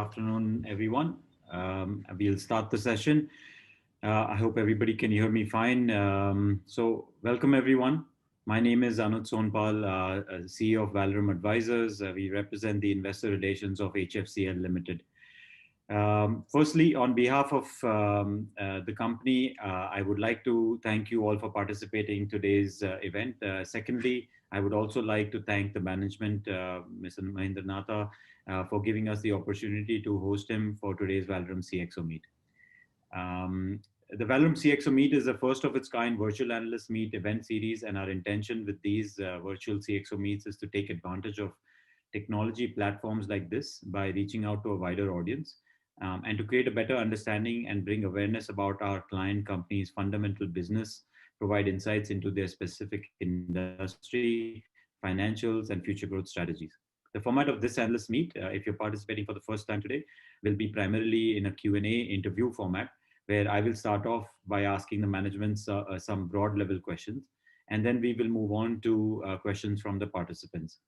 afternoon, everyone. We'll start the session. I hope everybody can hear me fine. Welcome everyone. My name is Anuj Sonpal, CEO of Valorum Advisors. We represent the investor relations of HFCL Limited. Firstly, on behalf of the company, I would like to thank you all for participating in today's event. Secondly, I would also like to thank the management, Mr. Mahendra Natha, for giving us the opportunity to host him for today's Valorum CXO Meet. The Valorum CXO Meet is the first of its kind virtual analyst meet event series, and our intention with these virtual CXO meets is to take advantage of technology platforms like this by reaching out to a wider audience and to create a better understanding and bring awareness about our client company's fundamental business, provide insights into their specific industry, financials, and future growth strategies. The format of this analyst meet, if you're participating for the first time today, will be primarily in a Q&A interview format, where I will start off by asking the management some broad level questions, and then we will move on to questions from the participants.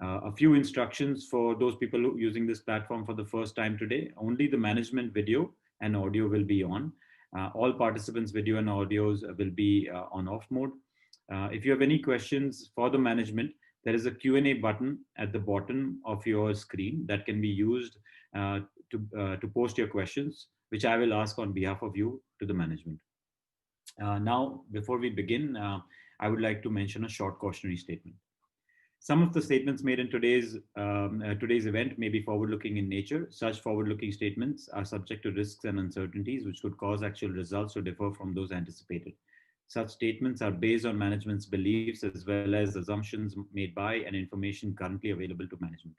A few instructions for those people using this platform for the first time today. Only the management video and audio will be on. All participants' video and audios will be on off mode. If you have any questions for the management, there is a Q&A button at the bottom of your screen that can be used to post your questions, which I will ask on behalf of you to the management. Now, before we begin, I would like to mention a short cautionary statement. Some of the statements made in today's event may be forward-looking in nature. Such forward-looking statements are subject to risks and uncertainties, which could cause actual results to differ from those anticipated. Such statements are based on management's beliefs as well as assumptions made by and information currently available to management.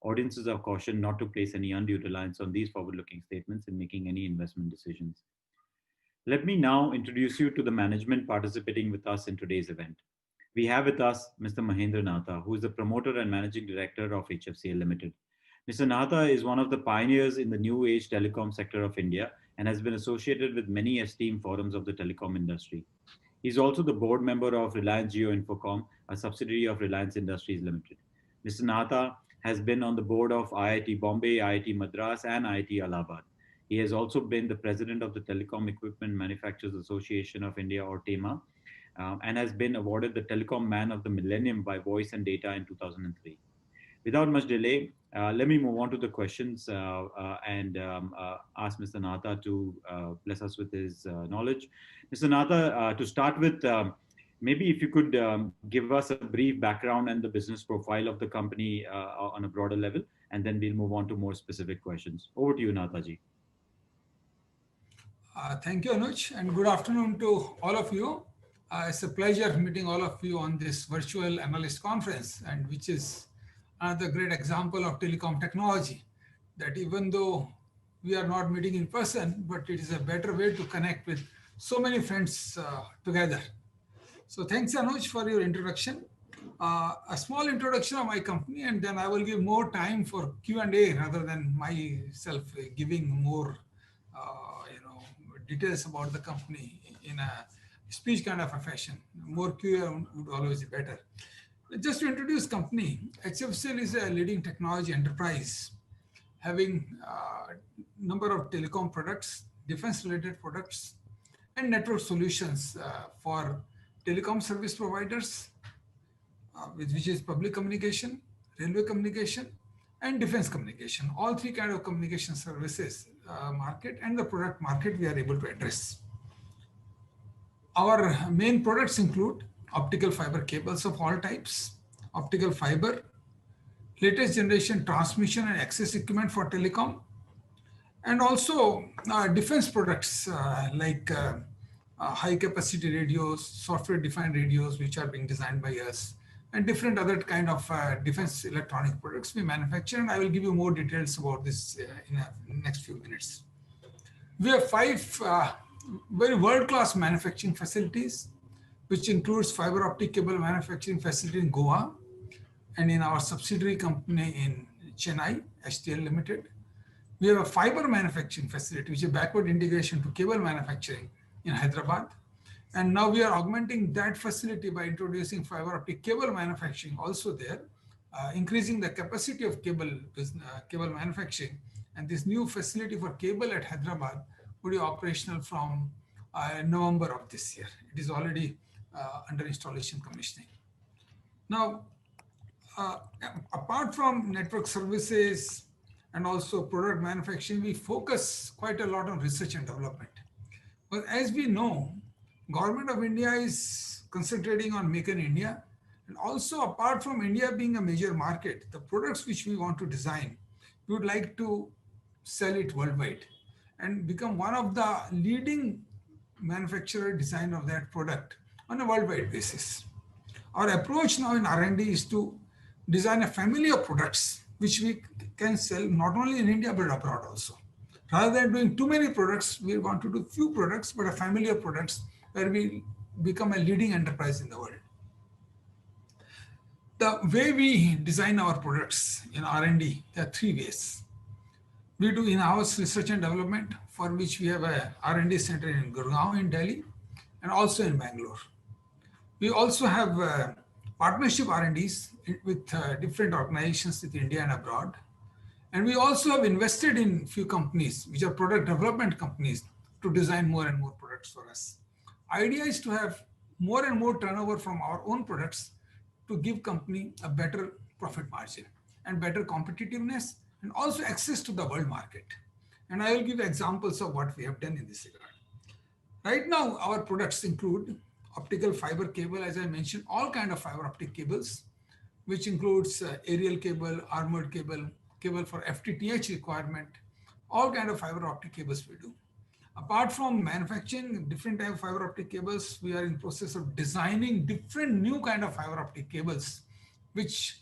Audiences are cautioned not to place any undue reliance on these forward-looking statements in making any investment decisions. Let me now introduce you to the management participating with us in today's event. We have with us Mr. Mahendra Natha, who is the promoter and managing director of HFCL Limited. Mr. Natha is one of the pioneers in the new age telecom sector of India and has been associated with many esteemed forums of the telecom industry. He's also the board member of Reliance Jio Infocom, a subsidiary of Reliance Industries Limited. Mr. Natha has been on the board of IIT Bombay, IIT Madras, and IIT Allahabad. He has also been the president of the Telecom Equipment Manufacturers Association of India, or TEMA, and has been awarded the Telecom Man of the Millennium by Voice and Data in 2003. Without much delay, let me move on to the questions and ask Mr. Natha to bless us with his knowledge. Mr. Natha, to start with, maybe if you could give us a brief background and the business profile of the company on a broader level, and then we'll move on to more specific questions. Over to you, Nathaji. Thank you, Anuj, and good afternoon to all of you. It's a pleasure meeting all of you on this virtual analyst conference, and which is another great example of telecom technology, that even though we are not meeting in person, but it is a better way to connect with so many friends together. So thanks, Anuj, for your introduction. A small introduction of my company, and then I will give more time for Q&A rather than myself giving more details about the company in a speech kind of a fashion. More Q&A would always be better. Just to introduce company, HFCL is a leading technology enterprise having a number of telecom products, defense-related products, and network solutions for telecom service providers, which is public communication, railway communication, and defense communication. All three kinds of communication services market and the product market we are able to address. Our main products include optical fiber cables of all types, optical fiber, latest generation transmission and access equipment for telecom, and also defense products like high capacity radios, software defined radios, which are being designed by us, and different other kind of defense electronic products we manufacture. And I will give you more details about this in the next few minutes. We have 5 very world-class manufacturing facilities, which includes fiber optic cable manufacturing facility in Goa, and in our subsidiary company in Chennai, HTL Limited. We have a fiber manufacturing facility, which is backward integration to cable manufacturing in Hyderabad. And now we are augmenting that facility by introducing fiber optic cable manufacturing also there, increasing the capacity of cable manufacturing And this new facility for cable at Hyderabad will be operational from November of this year. It is already under installation commissioning. Now, apart from network services and also product manufacturing, we focus quite a lot on research and development. But as we know, Government of India is concentrating on Make in India. And also, apart from India being a major market, the products which we want to design, we would like to sell it worldwide and become one of the leading manufacturer design of that product on a worldwide basis. Our approach now in R&D is to design a family of products which we can sell not only in India but abroad also. Rather than doing too many products, we want to do few products but a family of products where we become a leading enterprise in the world. The way we design our products in R&D, there are three ways. We do in-house research and development, for which we have a R&D center in Gurgaon in Delhi and also in Bangalore. We also have partnership R&Ds with different organizations in India and abroad. And we also have invested in few companies, which are product development companies, to design more and more products for us. Idea is to have more and more turnover from our own products to give company a better profit margin and better competitiveness and also access to the world market. And I will give examples of what we have done in this regard. Right now, our products include optical fiber cable, as I mentioned, all kind of fiber optic cables, which includes aerial cable, armored cable, cable for FTTH requirement, all kind of fiber optic cables we do. Apart from manufacturing different type of fiber optic cables, we are in process of designing different new kind of fiber optic cables, which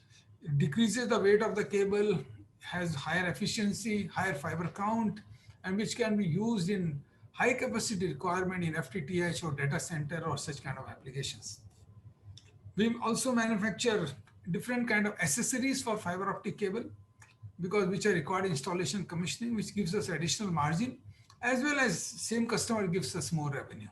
decreases the weight of the cable, has higher efficiency, higher fiber count, and which can be used in high capacity requirement in FTTH or data center or such kind of applications. We also manufacture different kind of accessories for fiber optic cable, because which are required installation commissioning, which gives us additional margin, as well as same customer gives us more revenue.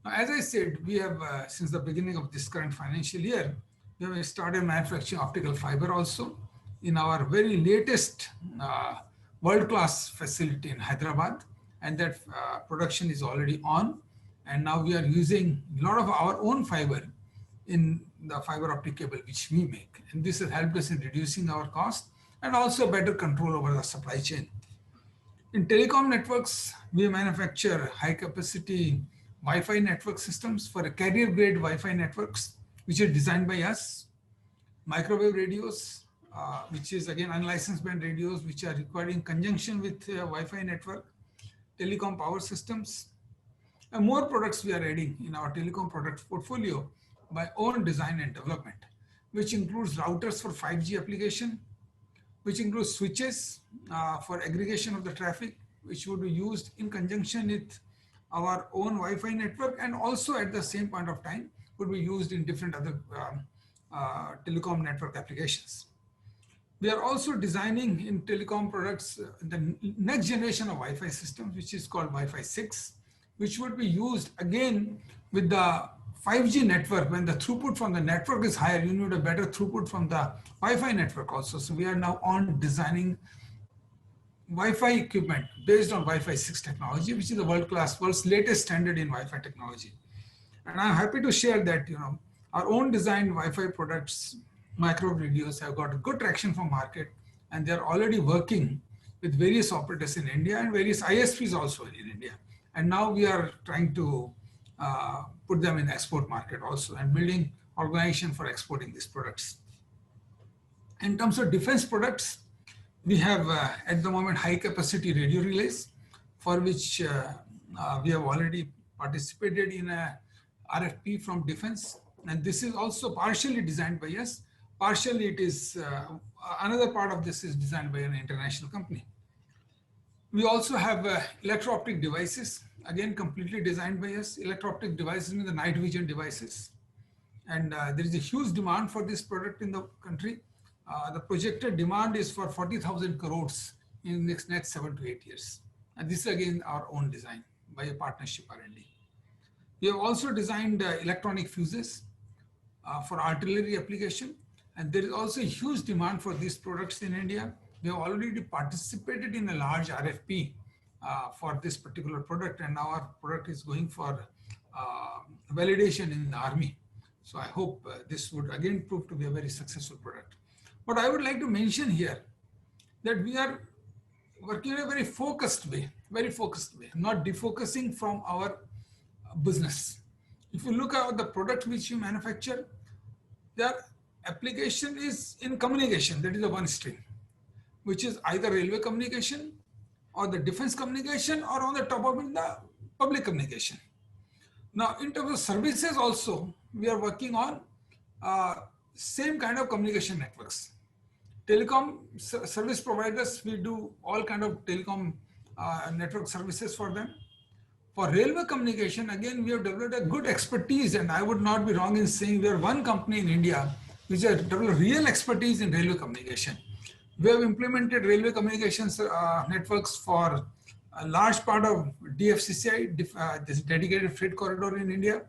Now, as I said, we have since the beginning of this current financial year, we have started manufacturing optical fiber also in our very latest world-class facility in Hyderabad, and that production is already on. And now we are using a lot of our own fiber in the fiber optic cable which we make. And this has helped us in reducing our cost and also better control over the supply chain. In telecom networks, we manufacture high capacity Wi-Fi network systems for carrier grade Wi-Fi networks, which are designed by us, microwave radios, which is again unlicensed band radios, which are required in conjunction with Wi-Fi network, telecom power systems, and more products we are adding in our telecom product portfolio by own design and development, which includes routers for 5G application, which includes switches for aggregation of the traffic, which would be used in conjunction with our own Wi-Fi network, and also at the same point of time would be used in different other telecom network applications. We are also designing in telecom products the next generation of Wi-Fi systems, which is called Wi-Fi 6, which would be used again with the 5G network. When the throughput from the network is higher, you need a better throughput from the Wi-Fi network also. So we are now on designing Wi-Fi equipment based on Wi-Fi 6 technology, which is the world's latest standard in Wi-Fi technology. And I'm happy to share that our own designed Wi-Fi products, microwave radios, have got good traction from market, and they're already working with various operators in India and various ISPs also in India. And now we are trying to put them in the export market also and building organization for exporting these products. In terms of defense products, we have at the moment high capacity radio relays, for which we have already participated in a RFP from defense. And this is also partially designed by us. Partially it is, another part of this is designed by an international company. We also have electro-optic devices, again, completely designed by us. Electro-optic devices mean the night vision devices. And there is a huge demand for this product in the country. The projected demand is for 40,000 crores in the next 7 to 8 years. And this is again our own design by a partnership R&D. We have also designed electronic fuses for artillery application. And there is also a huge demand for these products in India, We have already participated in a large RFP for this particular product, and now our product is going for validation in the army. So I hope this would again prove to be a very successful product. But I would like to mention here that we are working in a very focused way, not defocusing from our business. If you look at the product which you manufacture, their application is in communication, that is the one stream, which is either railway communication or the defense communication, or on the top of it, the public communication. Now, in terms of services also, we are working on same kind of communication networks. Telecom service providers, we do all kind of telecom network services for them. For railway communication, again, we have developed a good expertise, and I would not be wrong in saying we are one company in India which has developed real expertise in railway communication. We have implemented railway communications networks for a large part of DFCCI, this dedicated freight corridor in India,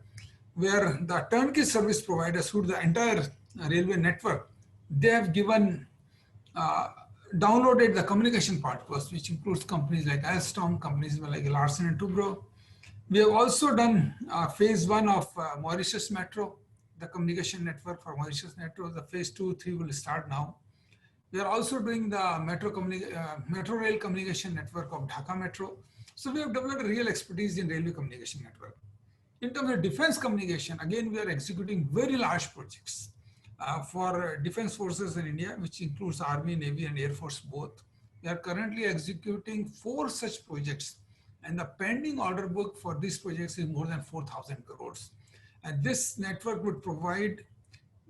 where the turnkey service providers who do the entire railway network, they have given, downloaded the communication part first, which includes companies like Alstom, companies like Larsen & Toubro. We have also done phase 1 of Mauritius Metro, the communication network for Mauritius Metro. The phase 2, 3 will start now. We are also doing the metro rail communication network of Dhaka Metro. So we have developed a real expertise in railway communication network. In terms of defense communication, again, we are executing very large projects for defense forces in India, which includes Army, Navy, and Air Force both. We are currently executing 4 such projects, and the pending order book for these projects is more than 4,000 crores. And this network would provide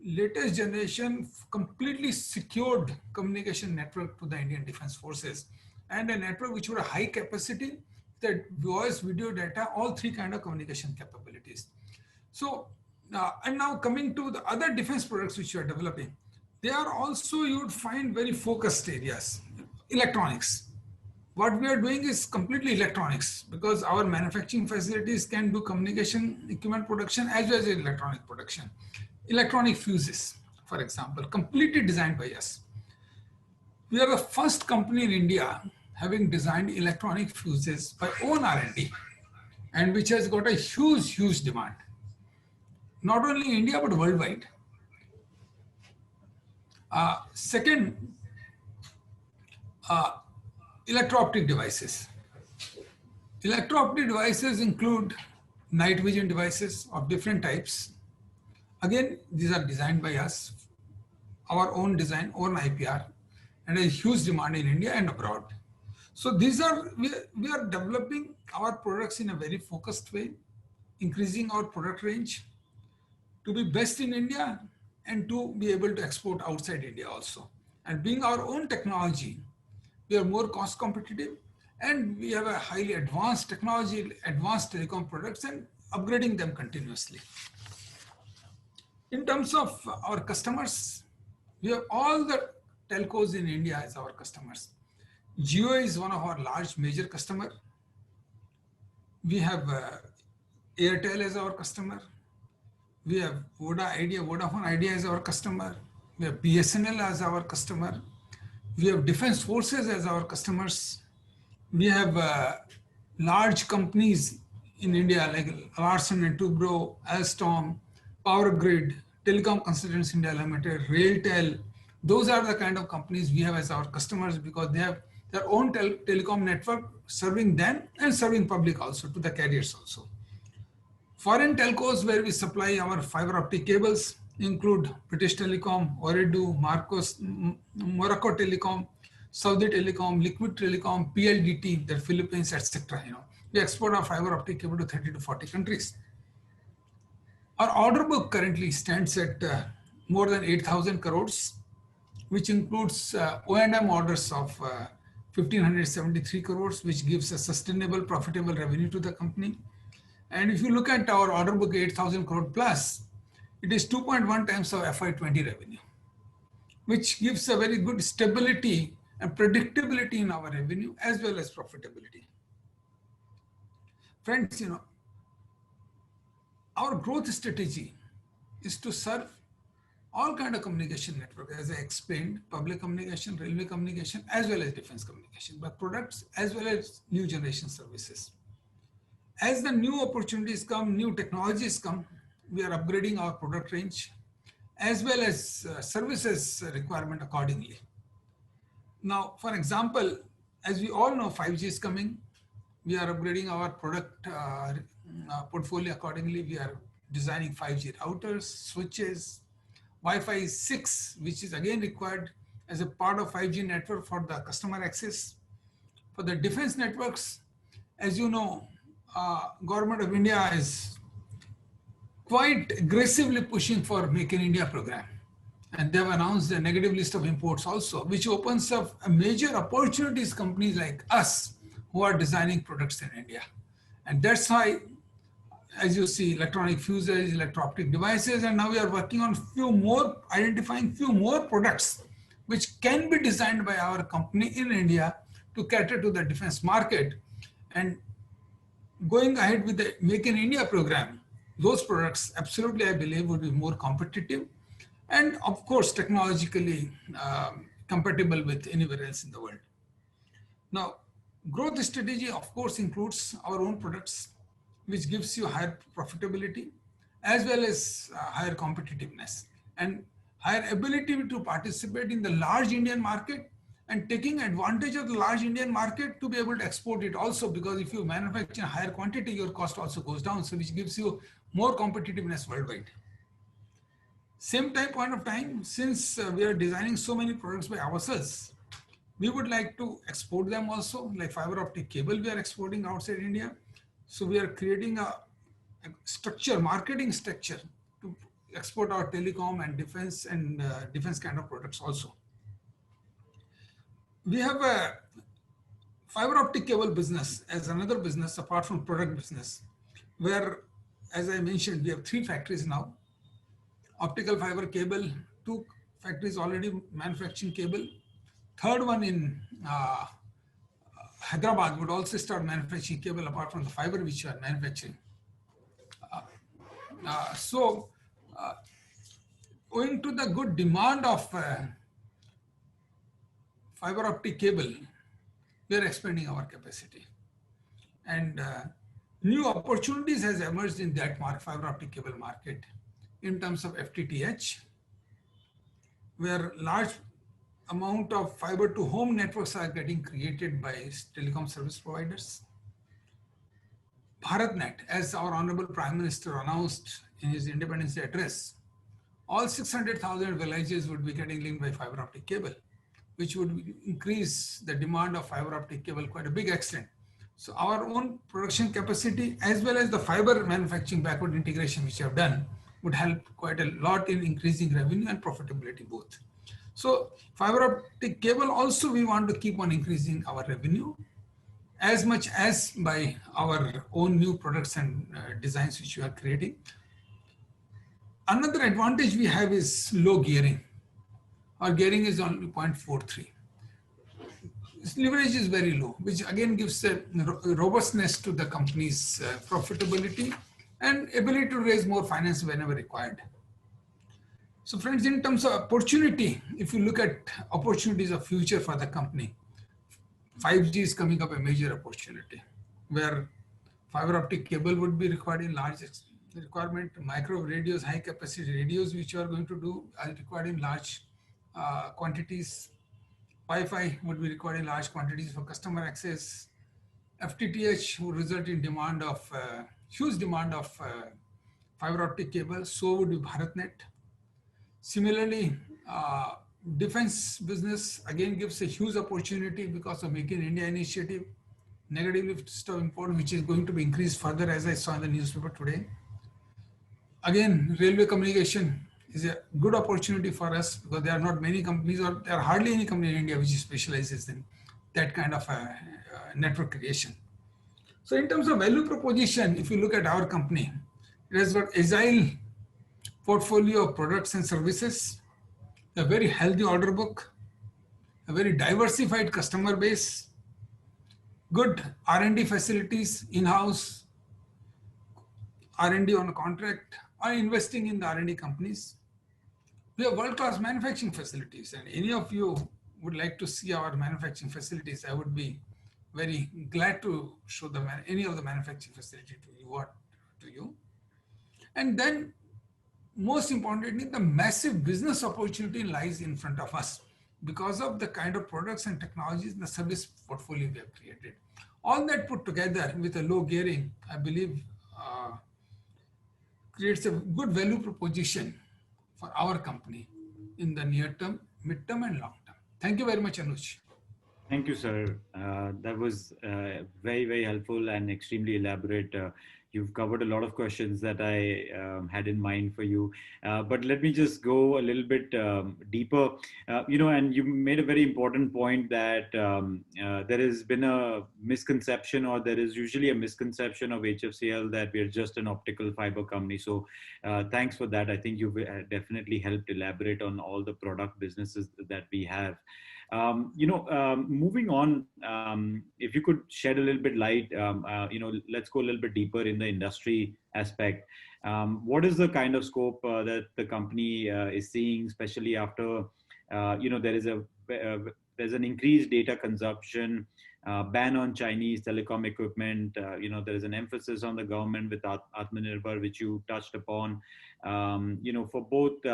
latest generation, completely secured communication network to the Indian Defense Forces, and a network which would have high capacity, that voice, video, data, all 3 kind of communication capabilities. So, and now coming to the other defense products which you are developing, they are also, you would find, very focused areas. Electronics. What we are doing is completely electronics, because our manufacturing facilities can do communication equipment production as well as electronic production. Electronic fuses, for example, completely designed by us. We are the first company in India having designed electronic fuses by own R&D, and which has got a huge demand, not only in India, but worldwide. Second, electro-optic devices. Electro-optic devices include night vision devices of different types. Again, these are designed by us, our own design, own IPR, and a huge demand in India and abroad. So these are, we are developing our products in a very focused way, increasing our product range to be best in India and to be able to export outside India also. And being our own technology, we are more cost competitive, and we have a highly advanced technology, advanced telecom products, and upgrading them continuously. In terms of our customers, we have all the telcos in India as our customers. Jio is one of our large major customer. We have Airtel as our customer. We have Vodafone Idea as our customer. We have BSNL as our customer. We have defense forces as our customers. We have large companies in India like Larsen & Toubro, Alstom, Power Grid, Telecom Consultants India Limited, Railtel. Those are the kind of companies we have as our customers, because they have their own telecom network serving them and serving public also, to the carriers also. Foreign telcos where we supply our fiber optic cables include British Telecom, Ooredoo, Morocco Telecom, Saudi Telecom, Liquid Telecom, PLDT, the Philippines, etc. We export our fiber optic cable to 30 to 40 countries. Our order book currently stands at more than 8,000 crores, which includes O&M orders of 1,573 crores, which gives a sustainable, profitable revenue to the company. And if you look at our order book, 8,000 crore plus, it is 2.1 times of FY20 revenue, which gives a very good stability and predictability in our revenue as well as profitability. Friends, our growth strategy is to serve all kind of communication network, as I explained, public communication, railway communication, as well as defense communication, but products as well as new generation services. As the new opportunities come, new technologies come, we are upgrading our product range as well as services requirement accordingly. Now, for example, as we all know, 5G is coming. We are upgrading our product portfolio accordingly. We are designing 5G routers, switches, Wi-Fi 6, which is again required as a part of 5G network for the customer access. For the defense networks, as you know, Government of India is quite aggressively pushing for Make in India program. And they've announced a negative list of imports also, which opens up a major opportunities companies like us who are designing products in India. And that's why, as you see, electronic fuses, electro-optic devices, and now we are working on identifying few more products which can be designed by our company in India to cater to the defense market. And going ahead with the Make in India program, those products absolutely, I believe, would be more competitive and of course, technologically compatible with anywhere else in the world. Now, growth strategy, of course, includes our own products, which gives you higher profitability, as well as higher competitiveness and higher ability to participate in the large Indian market and taking advantage of the large Indian market to be able to export it also, because if you manufacture in higher quantity, your cost also goes down, so which gives you more competitiveness worldwide. Same point of time, since we are designing so many products by ourselves, we would like to export them also, like fiber optic cable we are exporting outside India. So we are creating a structure, marketing structure to export our telecom and defense kind of products also. We have a fiber optic cable business as another business apart from product business, where, as I mentioned, we have 3 factories now. Optical fiber cable, 2 factories already manufacturing cable. 3rd one in Hyderabad would also start manufacturing cable apart from the fiber which we are manufacturing. Owing to the good demand of fiber optic cable, we are expanding our capacity. And new opportunities has emerged in that fiber optic cable market in terms of FTTH, where large amount of fiber to home networks are getting created by telecom service providers. BharatNet, as our Honorable Prime Minister announced in his Independence Day address, all 600,000 villages would be getting linked by fiber optic cable, which would increase the demand of fiber optic cable quite a big extent. So our own production capacity, as well as the fiber manufacturing backward integration which we have done, would help quite a lot in increasing revenue and profitability both. So fiber optic cable also, we want to keep on increasing our revenue as much as by our own new products and designs which we are creating. Another advantage we have is low gearing. Our gearing is only 0.43. Leverage is very low, which again gives a robustness to the company's profitability and ability to raise more finance whenever required. So friends, in terms of opportunity, if you look at opportunities of future for the company, 5G is coming up a major opportunity where fiber optic cable would be required in large requirement, micro radios, high capacity radios, which you are going to do are required in large quantities. Wi-Fi would be required in large quantities for customer access. FTTH would result in demand of huge demand of fiber optic cable. So would be BharatNet. Similarly, defense business again gives a huge opportunity because of Make in India initiative, negative list of import, which is going to be increased further, as I saw in the newspaper today. Again, railway communication is a good opportunity for us because there are not many companies, or there are hardly any company in India which specializes in that kind of network creation. So in terms of value proposition, if you look at our company, it has got agile portfolio of products and services, a very healthy order book, a very diversified customer base, good R&D facilities in-house, R&D on a contract, or investing in the R&D companies, We have world-class manufacturing facilities, and any of you would like to see our manufacturing facilities, I would be very glad to show them any of the manufacturing facility to you. And then, most importantly, the massive business opportunity lies in front of us because of the kind of products and technologies and the service portfolio we have created. All that put together with a low gearing, I believe, creates a good value proposition for our company in the near term, mid-term, and long term. Thank you very much, Anuj. Thank you, sir. That was very, very helpful and extremely elaborate. You've covered a lot of questions that I had in mind for you. But let me just go a little bit deeper. And you made a very important point that there has been a misconception, or there is usually a misconception of HFCL that we're just an optical fiber company. So thanks for that. I think you've definitely helped elaborate on all the product businesses that we have. Moving on, if you could shed a little bit light, let's go a little bit deeper in the industry aspect. What is the kind of scope that the company is seeing, especially after, there's an increased data consumption, ban on Chinese telecom equipment. There is an emphasis on the government with Atmanirbhar, which you touched upon. For both,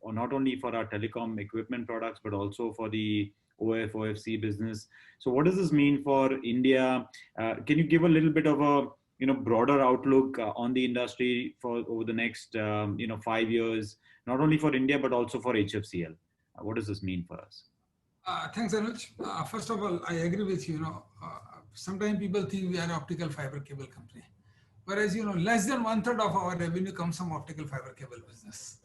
or not only for our telecom equipment products, but also for the OF, OFC business. So what does this mean for India? Can you give a little bit of a broader outlook on the industry for over the next 5 years, not only for India, but also for HFCL? What does this mean for us? Thanks, Anuj. First of all, I agree with you. Sometimes people think we are an optical fiber cable company, whereas less than 1/3 of our revenue comes from optical fiber cable business.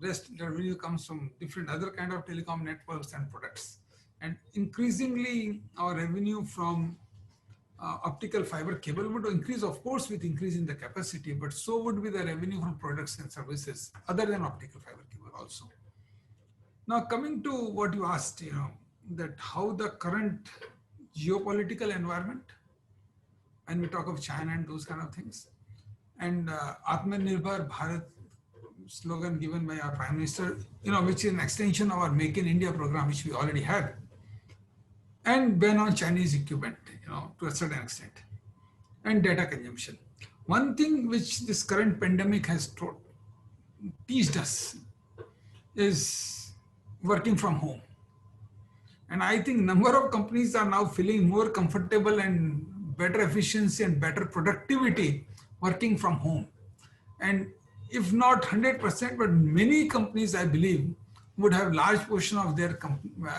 Rest revenue comes from different other kind of telecom networks and products. And increasingly, our revenue from optical fiber cable would increase, of course, with increase in the capacity, but so would be the revenue from products and services other than optical fiber cable also. Now, coming to what you asked, that how the current geopolitical environment, and we talk of China and those kind of things, and Atmanirbhar Bharat slogan given by our Prime Minister, which is an extension of our Make in India program, which we already had, and ban on Chinese equipment, to a certain extent, and data consumption. One thing which this current pandemic has teased us is working from home. And I think number of companies are now feeling more comfortable and better efficiency and better productivity working from home. And if not 100%, but many companies, I believe, would have large portion of their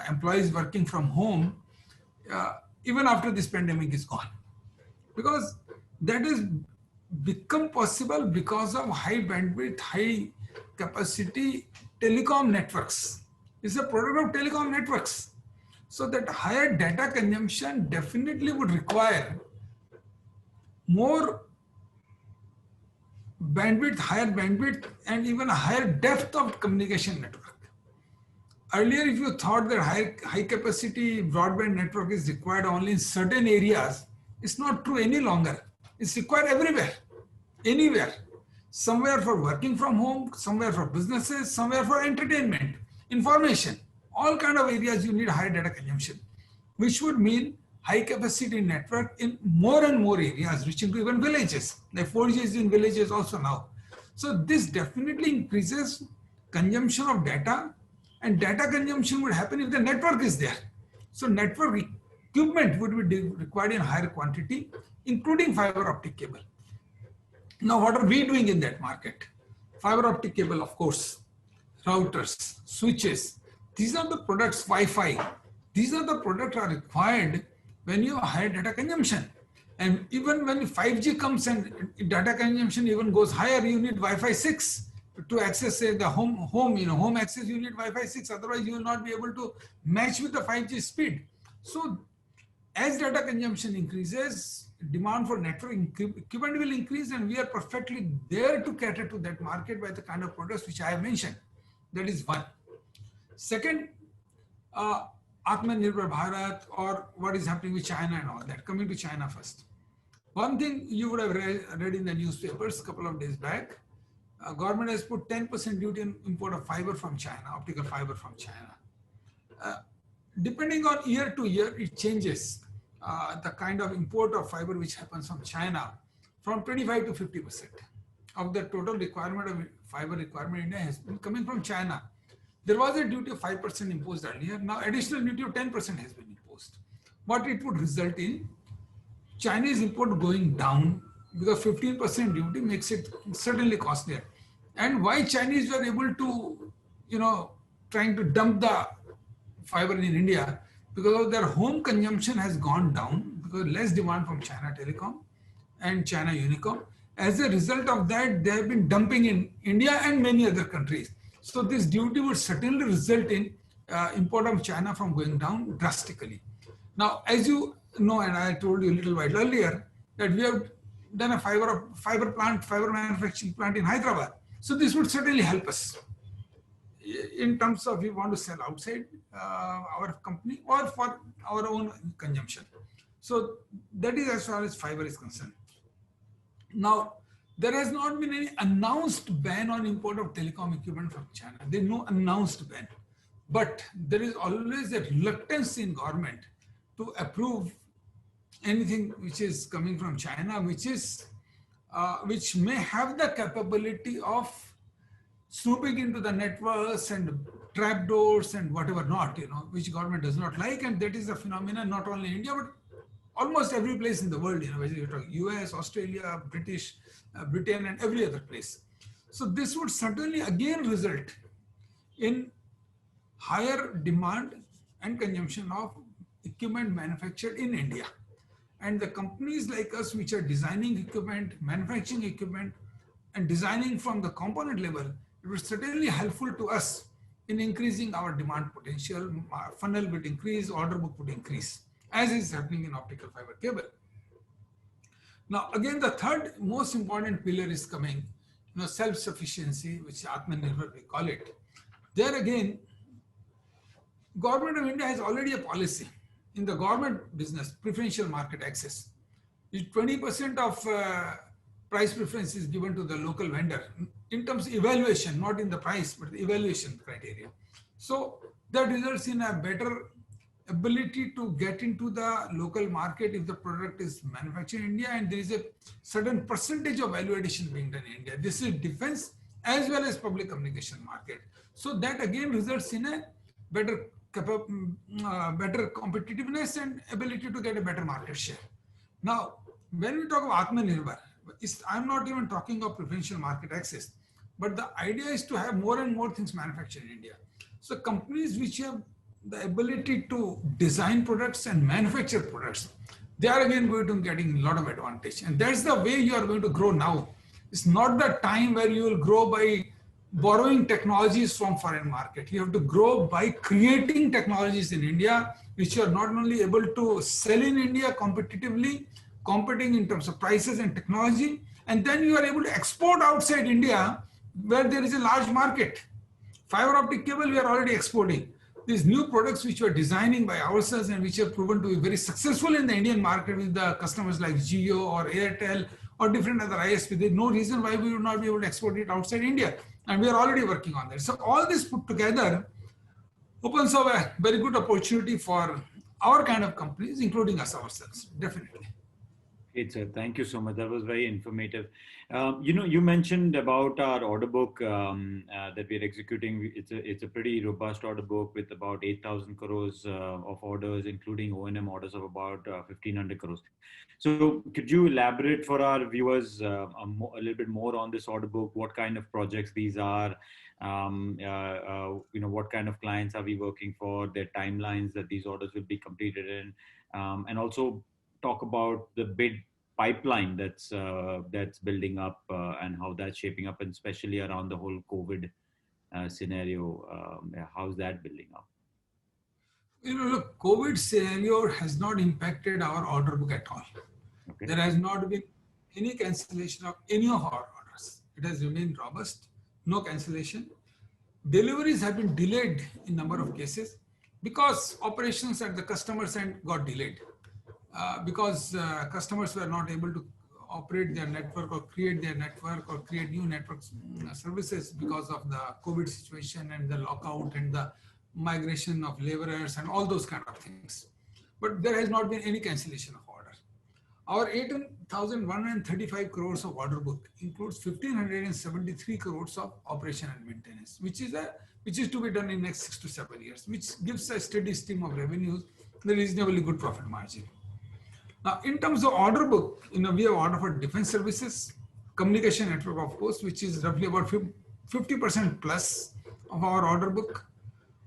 employees working from home even after this pandemic is gone. Because that is become possible because of high bandwidth, high capacity telecom networks. It's a product of telecom networks. So that higher data consumption definitely would require more bandwidth, higher bandwidth, and even a higher depth of communication network. Earlier, if you thought that high capacity broadband network is required only in certain areas, it's not true any longer. It's required everywhere, anywhere. Somewhere for working from home, somewhere for businesses, somewhere for entertainment, information. All kind of areas you need high data consumption, which would mean high capacity network in more and more areas, reaching to even villages. Like 4G is in villages also now. So this definitely increases consumption of data, and data consumption would happen if the network is there. So network equipment would be required in higher quantity, including fiber optic cable. Now, what are we doing in that market? Fiber optic cable, of course, routers, switches. These are the products, Wi-Fi. These are the products are required when you have higher data consumption. And even when 5G comes and data consumption even goes higher, you need Wi-Fi 6 to access the home access, you need Wi-Fi 6. Otherwise, you will not be able to match with the 5G speed. So as data consumption increases, demand for network equipment will increase, and we are perfectly there to cater to that market by the kind of products which I have mentioned. That is one. Second, Atmanirbhar Bharat, or what is happening with China and all that. Coming to China first. One thing you would have read in the newspapers a couple of days back, government has put 10% duty on import of fiber from China, optical fiber from China. Depending on year to year, it changes the kind of import of fiber which happens from China from 25 to 50% of the total requirement of fiber requirement in India has been coming from China. There was a duty of 5% imposed earlier. Now additional duty of 10% has been imposed. What it would result in Chinese import going down because 15% duty makes it certainly costlier. And why Chinese were able to, trying to dump the fiber in India, because of their home consumption has gone down because less demand from China Telecom and China Unicom. As a result of that, they have been dumping in India and many other countries. So this duty would certainly result in import of China from going down drastically. Now, as you know, and I told you a little while earlier, that we have done a fiber manufacturing plant in Hyderabad. So this would certainly help us in terms of we want to sell outside our company or for our own consumption. So that is as far as fiber is concerned. Now, there has not been any announced ban on import of telecom equipment from China. There is no announced ban. But there is always a reluctance in government to approve anything which is coming from China, which may have the capability of snooping into the networks and trapdoors and whatever not, which government does not like. And that is a phenomenon not only in India, but almost every place in the world, whether you talk US, Australia, Britain, and every other place. So this would certainly again result in higher demand and consumption of equipment manufactured in India. And the companies like us, which are designing equipment, manufacturing equipment, and designing from the component level, it was certainly helpful to us in increasing our demand potential. Funnel would increase, order book would increase, as is happening in optical fiber cable. Now, again, the third most important pillar is coming, self-sufficiency, which Atmanirbhar we call it. There again, Government of India has already a policy in the government business, preferential market access. 20% of price preference is given to the local vendor in terms of evaluation, not in the price, but the evaluation criteria. So that results in a better ability to get into the local market if the product is manufactured in India and there is a certain percentage of value addition being done in India. This is defense as well as public communication market. So that again results in a better competitiveness and ability to get a better market share. Now, when we talk of Atmanirbhar, I'm not even talking of preferential market access, but the idea is to have more and more things manufactured in India. So companies which have the ability to design products and manufacture products, they are again going to be getting a lot of advantage. And that's the way you are going to grow now. It's not the time where you will grow by borrowing technologies from foreign market. You have to grow by creating technologies in India, which you are not only able to sell in India competitively, competing in terms of prices and technology, and then you are able to export outside India where there is a large market. Fiber optic cable, we are already exporting. These new products which we are designing by ourselves and which have proven to be very successful in the Indian market with the customers like Jio or Airtel or different other ISP, there's no reason why we would not be able to export it outside India. And we are already working on that. So all this put together opens up a very good opportunity for our kind of companies, including us ourselves, definitely. Great, sir. Thank you so much. That was very informative. You mentioned about our order book that we're executing. It's a pretty robust order book with about 8,000 crores of orders, including O&M orders of about 1,500 crores. So could you elaborate for our viewers a little bit more on this order book? What kind of projects these are? What kind of clients are we working for? Their timelines that these orders will be completed in, and also talk about the bid pipeline that's building up and how that's shaping up, and especially around the whole COVID scenario. How's that building up? Look, COVID scenario has not impacted our order book at all. Okay. There has not been any cancellation of any of our orders. It has remained robust, no cancellation. Deliveries have been delayed in number of cases because operations at the customer's end got delayed. Because customers were not able to operate their network or create new networks services because of the COVID situation and the lockout and the migration of laborers and all those kind of things. But there has not been any cancellation of order. Our 18,135 crores of order book includes 1,573 crores of operation and maintenance, which is to be done in next 6 to 7 years, which gives a steady stream of revenues, the reasonably good profit margin. Now, in terms of order book, we have order for defense services, communication network, of course, which is roughly about 50% plus of our order book,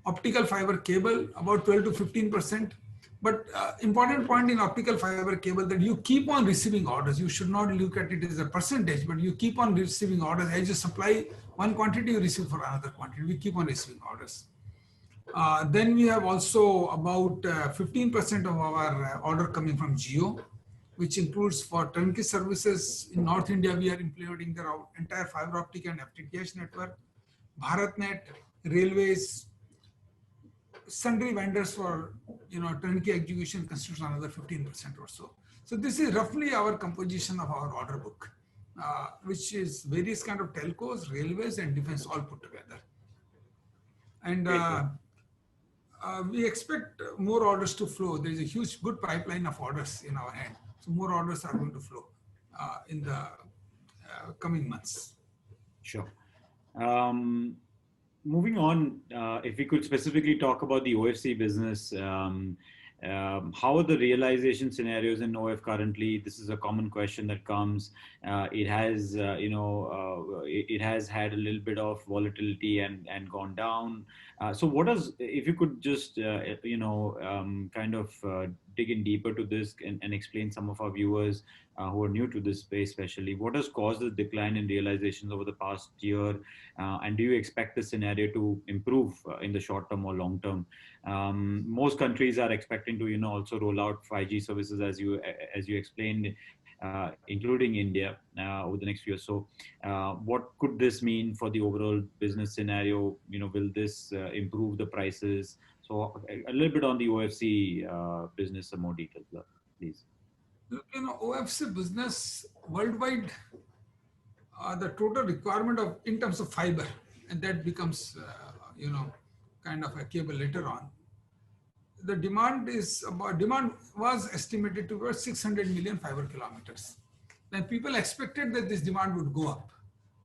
optical fiber cable, about 12 to 15%. But important point in optical fiber cable that you keep on receiving orders. You should not look at it as a percentage, but you keep on receiving orders. As you supply one quantity, you receive for another quantity. We keep on receiving orders. Then we have also about 15% of our order coming from Jio, which includes for turnkey services. In North India, we are implementing their entire fiber optic and FTTH network. BharatNet, railways, sundry vendors for turnkey execution constitutes another 15% or so. So this is roughly our composition of our order book, which is various kind of telcos, railways, and defense all put together. And we expect more orders to flow. There is a huge, good pipeline of orders in our hand. So more orders are going to flow in the coming months. Sure. Moving on, if we could specifically talk about the OFC business, how are the realization scenarios in OF currently? This is a common question that comes. It has, it has had a little bit of volatility and gone down. So what does, if you could just, kind of dig in deeper to this and explain some of our viewers who are new to this space, especially, what has caused the decline in realizations over the past year? And do you expect the scenario to improve in the short term or long term? Most countries are expecting to, also roll out 5G services, as you explained, including India, over the next few years. So what could this mean for the overall business scenario? Will this improve the prices? So a little bit on the OFC business, some more details, please. OFC business worldwide, the total requirement of in terms of fiber, and that becomes, kind of a cable later on. The demand was estimated to be 600 million fiber kilometers. Then people expected that this demand would go up,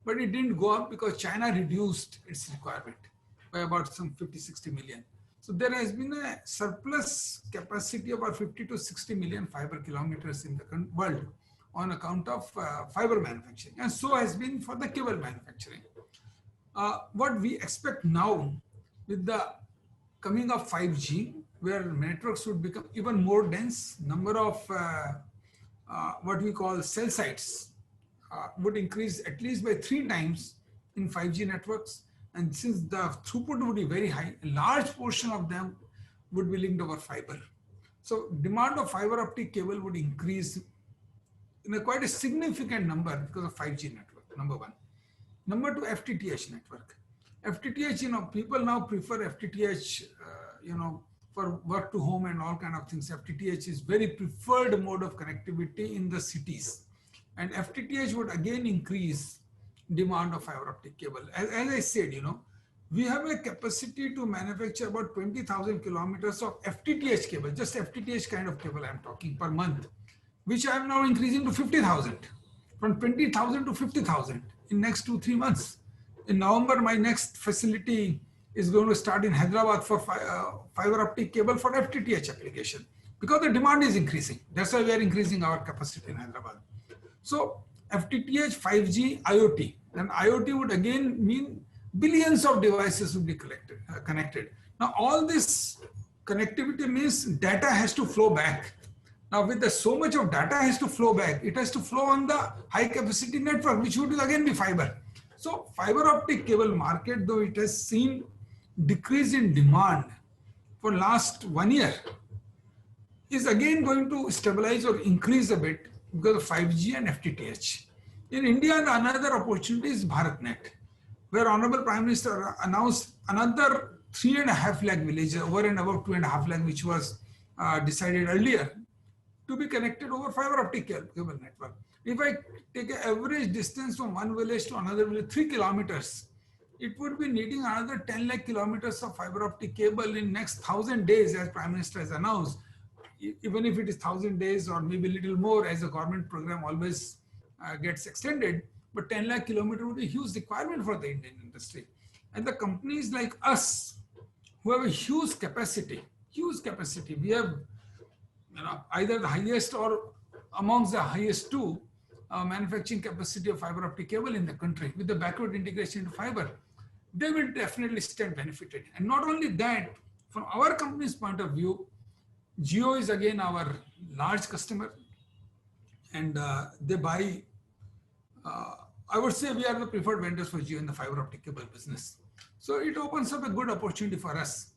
but it didn't go up because China reduced its requirement by about some 50-60 million. So there has been a surplus capacity of about 50 to 60 million fiber kilometers in the world on account of fiber manufacturing, and so has been for the cable manufacturing. What we expect now with the coming of 5G, where networks would become even more dense, number of what we call cell sites would increase at least by 3 times in 5G networks. And since the throughput would be very high, a large portion of them would be linked over fiber. So demand of fiber optic cable would increase in quite a significant number because of 5G network, number one. Number two, FTTH network. FTTH, people now prefer FTTH, for work to home and all kind of things. FTTH is very preferred mode of connectivity in the cities. And FTTH would again increase demand of fiber optic cable. As I said, we have a capacity to manufacture about 20,000 kilometers of FTTH cable, just FTTH kind of cable I'm talking, per month, which I am now increasing to 50,000, from 20,000 to 50,000 in next 2-3 months. In November, my next facility is going to start in Hyderabad for fiber optic cable for FTTH application, because the demand is increasing. That's why we are increasing our capacity in Hyderabad. So FTTH, 5G, IoT. And IoT would again mean billions of devices would be connected. Now, all this connectivity means data has to flow back. Now, with so much of data has to flow back, it has to flow on the high capacity network, which would again be fiber. So fiber optic cable market, though it has seen decrease in demand for last 1 year, is again going to stabilize or increase a bit because of 5G and FTTH. In India, another opportunity is BharatNet, where Honorable Prime Minister announced another 3.5 lakh villages, over and above 2.5 lakh, which was decided earlier, to be connected over fiber optic cable network. If I take an average distance from one village to another village, 3 kilometers, it would be needing another 10 lakh kilometers of fiber optic cable in next 1,000 days, as Prime Minister has announced. Even if it is 1,000 days or maybe a little more, as a government program always gets extended, but 10 lakh kilometer would be a huge requirement for the Indian industry. And the companies like us, who have a huge capacity, we have either the highest or amongst the highest two manufacturing capacity of fiber optic cable in the country with the backward integration into fiber, they will definitely stand benefited. And not only that, from our company's point of view, Jio is again our large customer, and they buy, I would say we are the preferred vendors for Jio in the fiber optic cable business. So it opens up a good opportunity for us.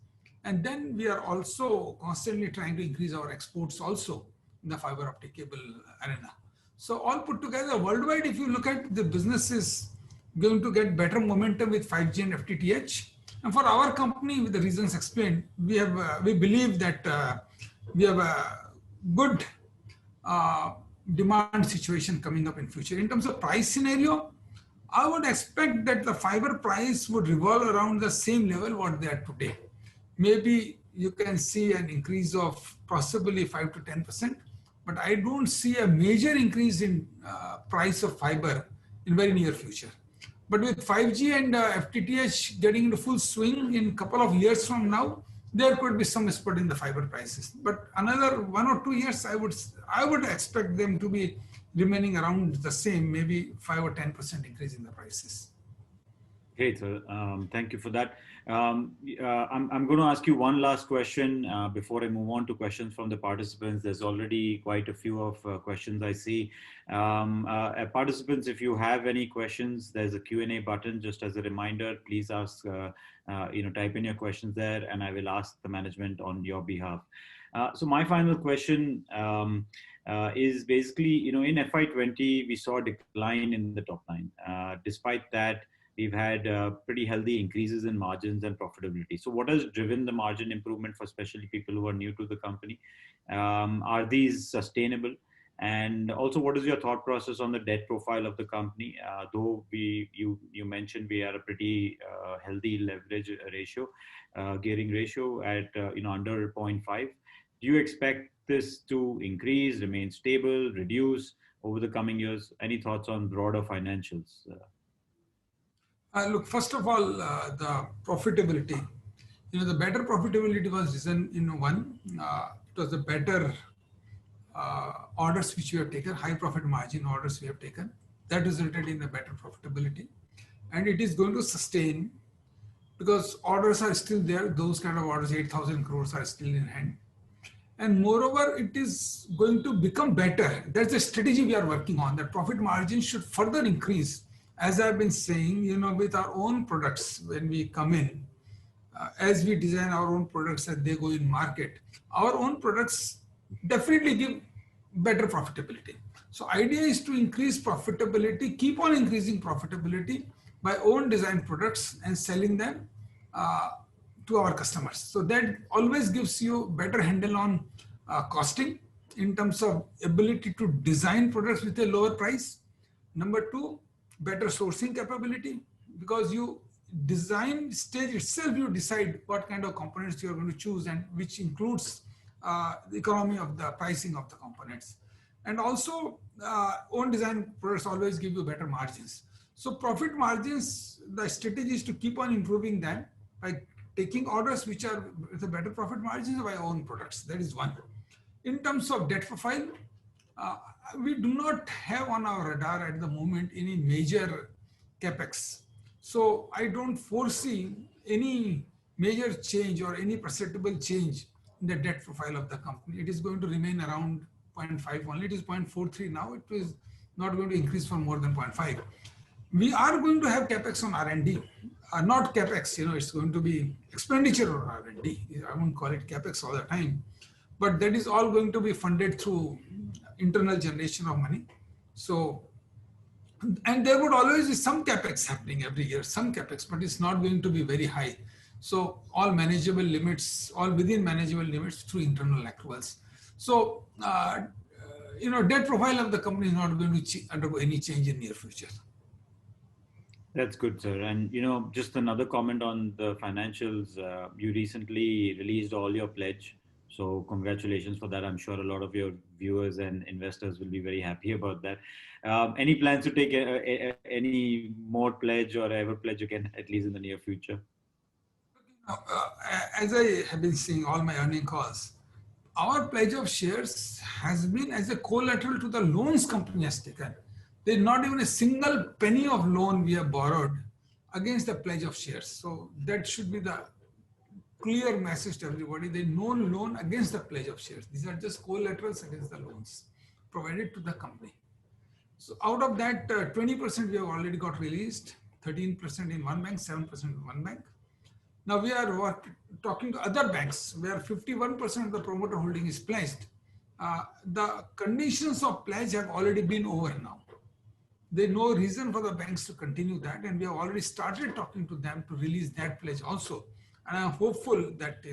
And then we are also constantly trying to increase our exports also in the fiber optic cable arena. So all put together, worldwide, if you look at the business is going to get better momentum with 5G and FTTH. And for our company, with the reasons explained, we believe that we have a good demand situation coming up in future. In terms of price scenario, I would expect that the fiber price would revolve around the same level what they are today. Maybe you can see an increase of possibly 5 to 10%, but I don't see a major increase in price of fiber in very near future. But with 5G and FTTH getting into full swing in a couple of years from now, there could be some spurt in the fiber prices. But another 1 or 2 years, I would expect them to be remaining around the same, maybe 5 or 10% increase in the prices. Great, sir. Thank you for that. I'm going to ask you one last question before I move on to questions from the participants. There's already quite a few of questions I see. Participants, if you have any questions, there's a Q&A button. Just as a reminder, please ask, type in your questions there, and I will ask the management on your behalf. So my final question is basically, in FY20, we saw a decline in the top line. Despite that, we've had pretty healthy increases in margins and profitability. So what has driven the margin improvement for especially people who are new to the company? Are these sustainable? And also, what is your thought process on the debt profile of the company? Though you mentioned we are a pretty healthy leverage ratio, gearing ratio at under 0.5. Do you expect this to increase, remain stable, reduce over the coming years? Any thoughts on broader financials? Look, first of all, the profitability. The better profitability was reason one. It was the better orders which we have taken, high profit margin orders we have taken. That resulted in a better profitability, and it is going to sustain because orders are still there. Those kind of orders, 8,000 crores, are still in hand. And moreover, it is going to become better. That's the strategy we are working on. That profit margin should further increase. As I've been saying, with our own products, when we come in, as we design our own products and they go in market, our own products definitely give better profitability. So idea is to increase profitability, keep on increasing profitability by own design products and selling them to our customers. So that always gives you better handle on costing in terms of ability to design products with a lower price. Number two, better sourcing capability, because you design stage itself, you decide what kind of components you are going to choose, and which includes the economy of the pricing of the components. And also own design products always give you better margins. So profit margins, the strategy is to keep on improving them by taking orders which are with a better profit margins by own products. That is one. In terms of debt profile, we do not have on our radar at the moment any major capex. So I don't foresee any major change or any perceptible change in the debt profile of the company. It is going to remain around 0.5 only. It is 0.43 now. It is not going to increase for more than 0.5. We are going to have capex on R&D. Not capex, it's going to be expenditure on R&D. I won't call it capex all the time. But that is all going to be funded through internal generation of money. So, and there would always be some capex happening every year, some capex, but it's not going to be very high. So all manageable limits, all within manageable limits through internal accruals. So, debt profile of the company is not going to undergo any change in near future. That's good, sir. And just another comment on the financials. You recently released all your pledge, so congratulations for that. I'm sure a lot of your viewers and investors will be very happy about that. Any plans to take any more pledge or ever pledge again, at least in the near future? As I have been seeing all my earning calls, our pledge of shares has been as a collateral to the loans company has taken. There's not even a single penny of loan we have borrowed against the pledge of shares. So that should be the clear message to everybody. There's no loan against the pledge of shares. These are just collaterals against the loans provided to the company. So out of that, 20% we have already got released, 13% in one bank, 7% in one bank. Now we are talking to other banks where 51% of the promoter holding is pledged. The conditions of pledge have already been over now. There's no reason for the banks to continue that, and we have already started talking to them to release that pledge also. And I'm hopeful that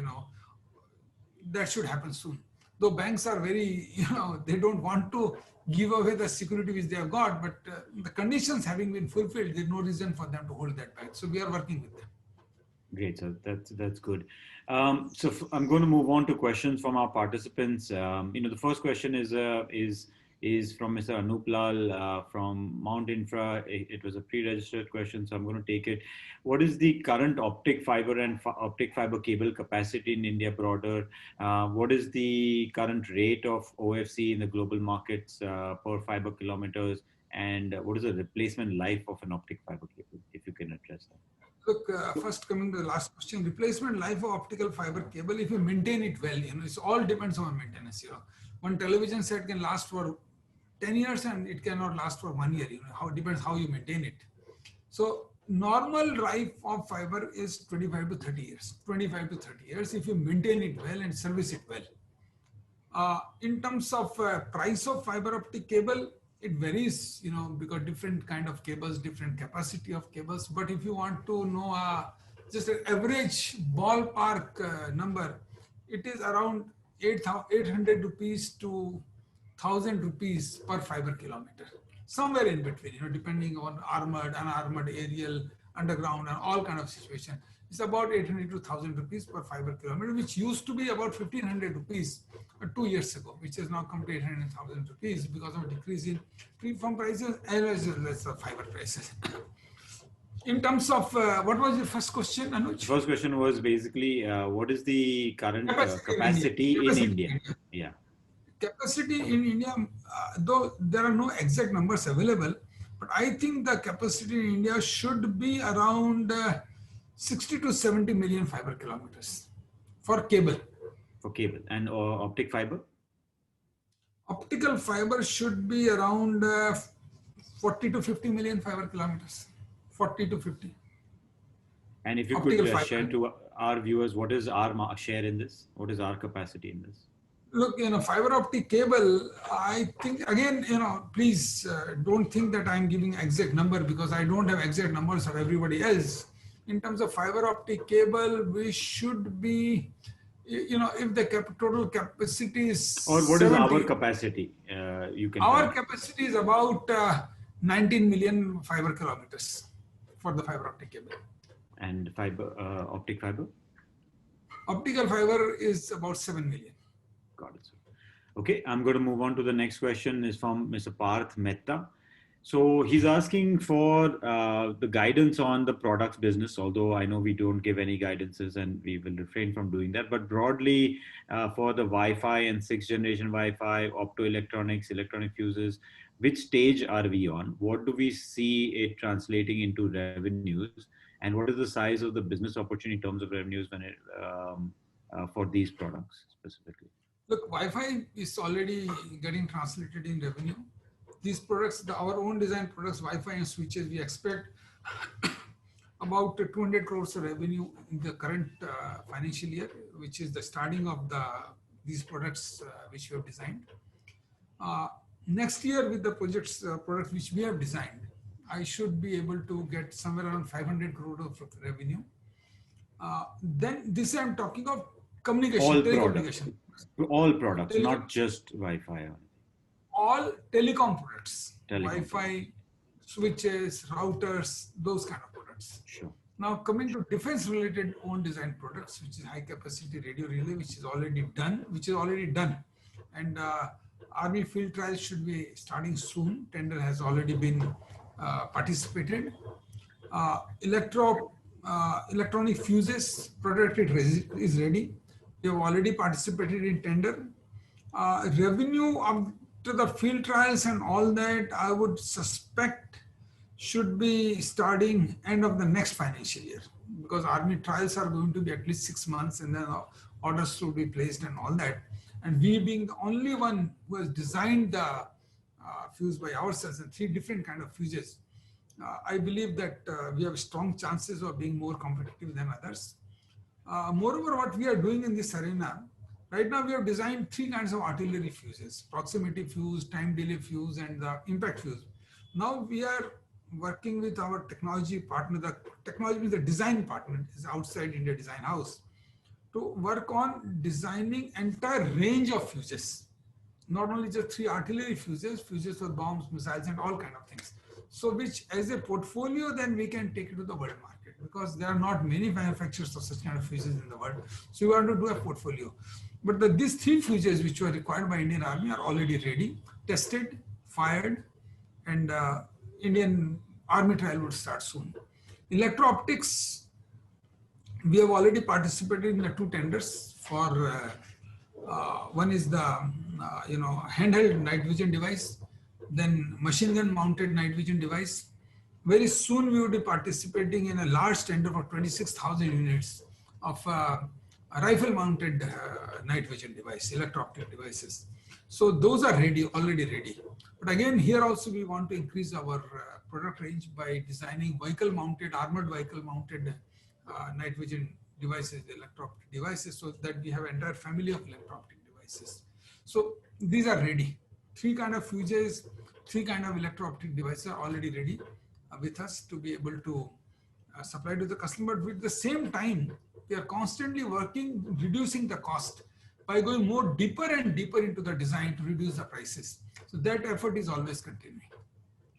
that should happen soon. Though banks are very, they don't want to give away the security which they have got, but the conditions having been fulfilled, there's no reason for them to hold that back. So we are working with them. Great, sir. That's good. I'm going to move on to questions from our participants. The first question is from Mr. Anup Lal from Mount Infra. It was a pre-registered question, so I'm going to take it. What is the current optic fiber and optic fiber cable capacity in India broader? What is the current rate of OFC in the global markets per fiber kilometers? And what is the replacement life of an optic fiber cable, if you can address that? Look, first coming to the last question, replacement life of optical fiber cable, if you maintain it well, it all depends on maintenance. One television set can last for 10 years and it cannot last for 1 year. How it depends how you maintain it. So normal life of fiber is 25 to 30 years. 25 to 30 years if you maintain it well and service it well. In terms of price of fiber optic cable, it varies, because different kind of cables, different capacity of cables. But if you want to know just an average ballpark number, it is around 800 rupees to 1,000 rupees per fiber kilometer. Somewhere in between, depending on armored, unarmored, aerial, underground, and all kind of situation. It's about 800 to 1,000 rupees per fiber kilometer, which used to be about 1,500 rupees 2 years ago, which has now come to 800,000 rupees because of decrease in preform prices as well as the fiber prices. In terms of, what was your first question, Anuj? The first question was basically, what is the current capacity in India? Yeah. Capacity in India, though there are no exact numbers available, but I think the capacity in India should be around 60 to 70 million fiber kilometers for cable. For cable and optic fiber? Optical fiber should be around 40 to 50 million fiber kilometers. 40 to 50. And if you could share to our viewers, what is our share in this? What is our capacity in this? Look, fiber optic cable, I think, again, please don't think that I'm giving exact number because I don't have exact numbers of everybody else. In terms of fiber optic cable, we should be, if the total capacity is... Or what 70, is our capacity? Our capacity is about 19 million fiber kilometers for the fiber optic cable. And optic fiber? Optical fiber is about 7 million. Got it. Okay, I'm going to move on to the next question. Is from Mr. Parth Mehta. So he's asking for the guidance on the products business, although I know we don't give any guidances and we will refrain from doing that. But broadly, for the Wi-Fi and 6th generation Wi-Fi, optoelectronics, electronic fuses, which stage are we on? What do we see it translating into revenues? And what is the size of the business opportunity in terms of revenues when it, for these products specifically? Look, Wi-Fi is already getting translated in revenue. These products, our own design products, Wi-Fi and switches, we expect about 200 crores of revenue in the current financial year, which is the starting of these products which we have designed. Next year with the products which we have designed, I should be able to get somewhere around 500 crores of revenue. Then this I'm talking of communication, All telecommunication. products, all products, Telecom, not just Wi-Fi. all telecom products, Telecom Wi-Fi, products. switches, routers, those kind of products. Sure. Now coming to defense related own design products, which is high capacity radio relay, which is already done. And Army field trials should be starting soon. Tender has already been participated. Electronic fuses product is ready. We have already participated in tender. Revenue after the field trials and all that, I would suspect should be starting end of the next financial year, because Army trials are going to be at least 6 months, and then orders to be placed and all that. And we being the only one who has designed the fuse by ourselves and 3 different kind of fuses, I believe that we have strong chances of being more competitive than others. Moreover, what we are doing in this arena, right now we have designed 3 kinds of artillery fuses: proximity fuse, time delay fuse, and the impact fuse. Now we are working with our technology partner. The technology is the design partner, is outside India Design House, to work on designing entire range of fuses, not only just 3 artillery fuses, fuses for bombs, missiles, and all kind of things. So which as a portfolio, then we can take it to the world market, because there are not many manufacturers of such kind of fuses in the world. So we want to do a portfolio. But these 3 fuses which were required by Indian Army are already ready, tested, fired, and Indian Army trial would start soon. Electro-optics, we have already participated in the 2 tenders for, one is the, handheld night vision device, then machine gun mounted night vision device. Very soon we will be participating in a large tender for 26,000 units of rifle mounted night vision device, electro-optic devices. So those are ready, already ready. But again, here also we want to increase our product range by designing armored vehicle mounted night vision devices, electro-optic devices, so that we have entire family of electro-optic devices. So these are ready. 3 kind of fuses, 3 kind of electro-optic devices are already ready with us to be able to supply to the customer. But with the same time, we are constantly working, reducing the cost by going more deeper and deeper into the design to reduce the prices. So that effort is always continuing.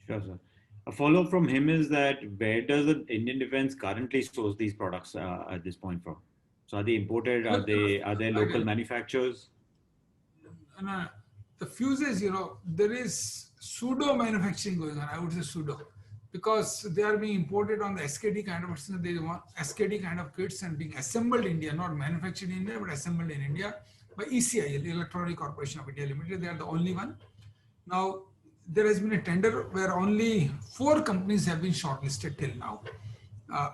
Sure, sir. A follow-up from him is that where does the Indian Defense currently source these products at this point from? So are they imported? Are they local manufacturers? No. The fuses, there is pseudo manufacturing going on. I would say pseudo, because they are being imported on the SKD kind of, they want SKD kind of kits and being assembled in India, not manufactured in India, but assembled in India by ECIL, the Electronic Corporation of India Limited. They are the only one. Now, there has been a tender where only 4 companies have been shortlisted till now.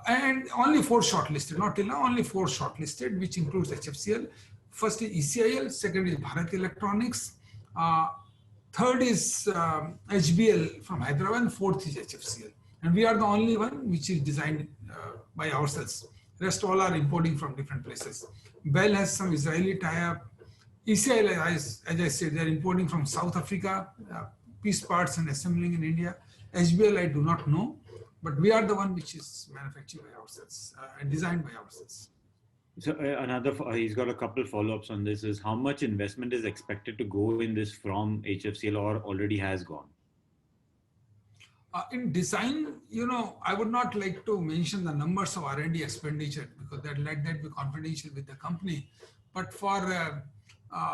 And only 4 shortlisted, not till now, only 4 shortlisted, which includes HFCL. First is ECIL, second is Bharat Electronics, third is HBL from Hyderabad, and 4th is HFCL. And we are the only one which is designed by ourselves. Rest all are importing from different places. Bell has some Israeli tie-up. ECIL, as I said, they are importing from South Africa, piece parts and assembling in India. HBL, I do not know, but we are the one which is manufactured by ourselves and designed by ourselves. So he's got a couple follow-ups on this, is how much investment is expected to go in this from HFCL or already has gone? In design, I would not like to mention the numbers of R&D expenditure, because let that be confidential with the company. But for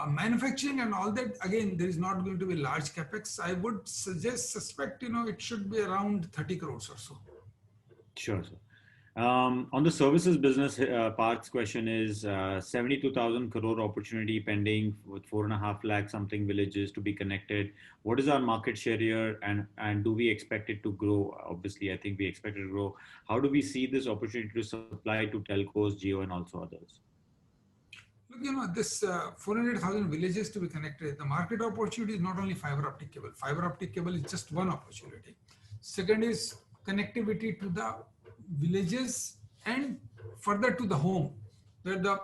manufacturing and all that, again, there is not going to be large capex. I would suspect, it should be around 30 crores or so. Sure, sir. On the services business, Parth's question is 72,000 crore opportunity pending with 4.5 lakh something villages to be connected. What is our market share here, and do we expect it to grow? Obviously, I think we expect it to grow. How do we see this opportunity to supply to telcos, Jio, and also others? Look, this 400,000 villages to be connected, the market opportunity is not only fiber optic cable. Fiber optic cable is just one opportunity. Second is connectivity to the villages and further to the home, where the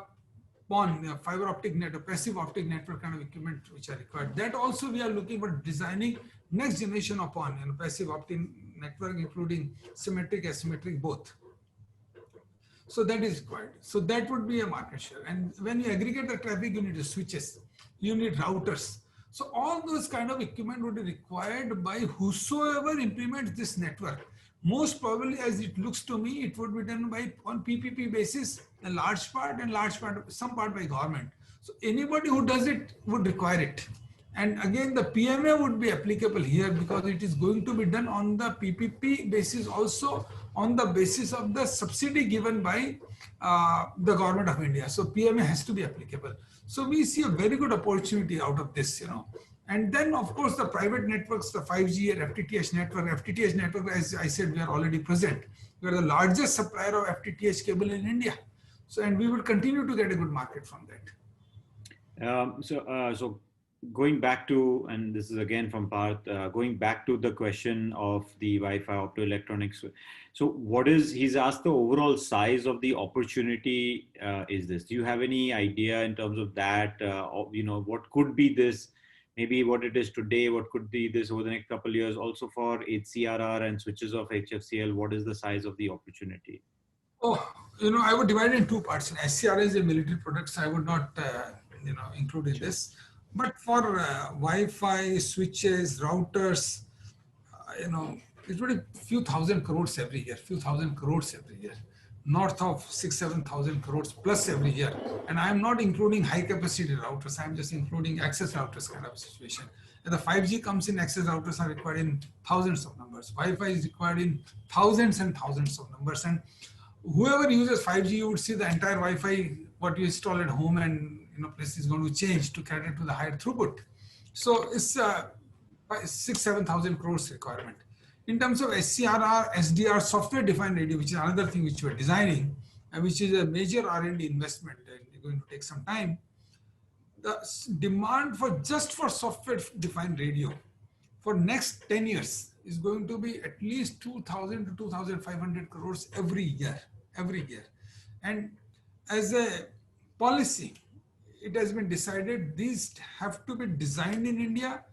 PON, fiber optic network, passive optic network kind of equipment which are required. That also we are looking for designing next generation of PON, passive optic network, including symmetric, asymmetric, both. So that is required. So that would be a market share. And when you aggregate the traffic, you need switches, you need routers. So all those kind of equipment would be required by whosoever implements this network. Most probably, as it looks to me, it would be done by on PPP basis, a large part, and large part, some part by government. So anybody who does it would require it. And again, the PMA would be applicable here because it is going to be done on the PPP basis, also on the basis of the subsidy given by the government of India. So PMA has to be applicable. So we see a very good opportunity out of this, And then, of course, the private networks, the 5G and FTTH network, as I said, we are already present. We are the largest supplier of FTTH cable in India. So, and we will continue to get a good market from that. So going back to, and this is again from Parth, going back to the question of the Wi-Fi optoelectronics. So he's asked the overall size of the opportunity is this. Do you have any idea in terms of that, what could be this, maybe what it is today, what could be this over the next couple of years, also for HCRR and switches of HFCL, what is the size of the opportunity? Oh, I would divide it in two parts. SCR is a military products. I would not, include in this. But for Wi-Fi, switches, routers, it would be a few thousand crores every year, north of 6,000-7,000 crores plus every year. And I'm not including high capacity routers. I'm just including access routers kind of situation. And the 5G comes in, access routers are required in thousands of numbers. Wi-Fi is required in thousands and thousands of numbers. And whoever uses 5G, you would see the entire Wi-Fi, what you install at home and place is going to change to cater to the higher throughput. So it's 6,000-7,000 crores requirement. In terms of SCRR, SDR, software-defined radio, which is another thing which we're designing, and which is a major R&D investment and going to take some time. The demand for software-defined radio for next 10 years is going to be at least 2,000 to 2,500 crores every year. And as a policy, it has been decided these have to be designed in India,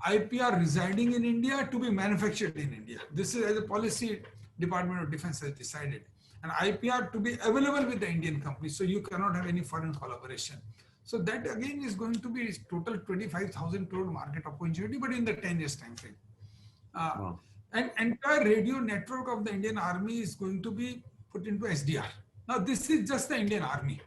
IPR residing in India, to be manufactured in India. This is as a policy Department of Defense has decided. And IPR to be available with the Indian companies, so you cannot have any foreign collaboration. So that again is going to be total 25,000 crore market opportunity, but in the 10 years time frame. Wow. And entire radio network of the Indian Army is going to be put into SDR. Now this is just the Indian Army.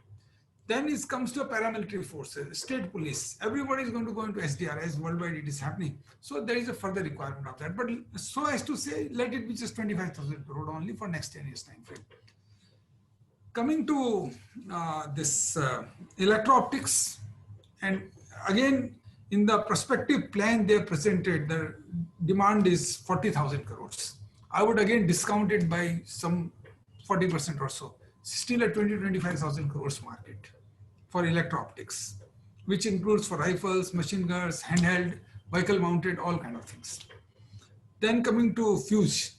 Then it comes to paramilitary forces, state police. Everybody is going to go into SDR as worldwide it is happening. So there is a further requirement of that. But so as to say, let it be just 25,000 crore only for next 10 years time frame. Coming to this electro-optics, and again, in the prospective plan they presented, the demand is 40,000 crores. I would again discount it by some 40% or so. Still a 20-25,000 crores market for electro-optics, which includes for rifles, machine guns, handheld, vehicle mounted, all kind of things. Then coming to fuse.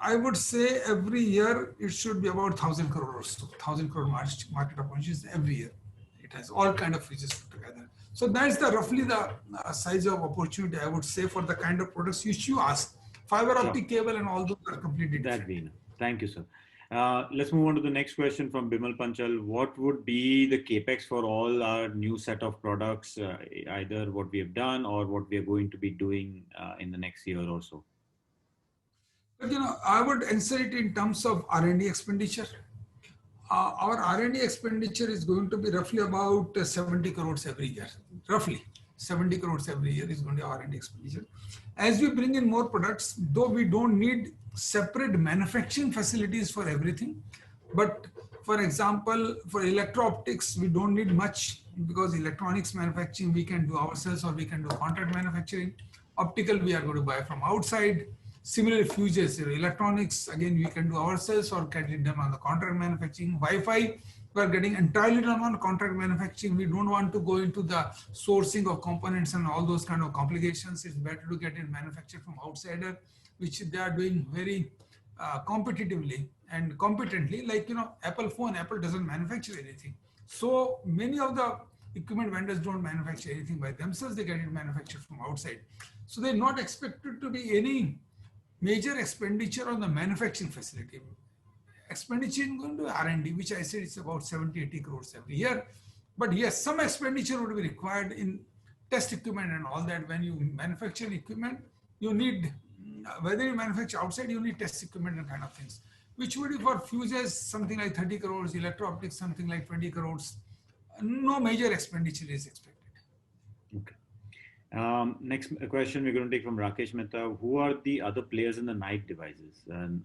I would say every year it should be about 1,000 crore or so, 1,000 crore market opportunities every year. It has all kind of fuses put together. So that's roughly the size of opportunity, I would say, for the kind of products which you asked. Fiber optic cable and all those are completely different. Thank you, sir. Let's move on to the next question from Bimal Panchal. What would be the capex for all our new set of products, either what we have done or what we are going to be doing in the next year or so? But I would answer it in terms of R&D expenditure. Our R&D expenditure is going to be roughly about 70 crores every year. Roughly 70 crores every year is going to be R&D expenditure. As we bring in more products, though we don't need separate manufacturing facilities for everything, but for example, for electro-optics, we don't need much because electronics manufacturing we can do ourselves or we can do contract manufacturing. Optical we are going to buy from outside. Similar fuses, electronics, again, we can do ourselves or get it done on the contract manufacturing. Wi-Fi, we are getting entirely done on contract manufacturing. We don't want to go into the sourcing of components and all those kind of complications. It's better to get it manufactured from outsider, which they are doing very competitively and competently. Like, Apple phone, Apple doesn't manufacture anything. So many of the equipment vendors don't manufacture anything by themselves. They get it manufactured from outside. So they're not expected to be any major expenditure on the manufacturing facility. Expenditure is going to R&D, which I said it's about 70-80 crores every year. But yes, some expenditure would be required in test equipment and all that. When you manufacture equipment, you need, whether you manufacture outside, you need test equipment and kind of things, which would be for fuses, something like 30 crores, electro-optics, something like 20 crores. No major expenditure is expected. Okay. Next question we're going to take from Rakesh Mehta. Who are the other players in the night devices and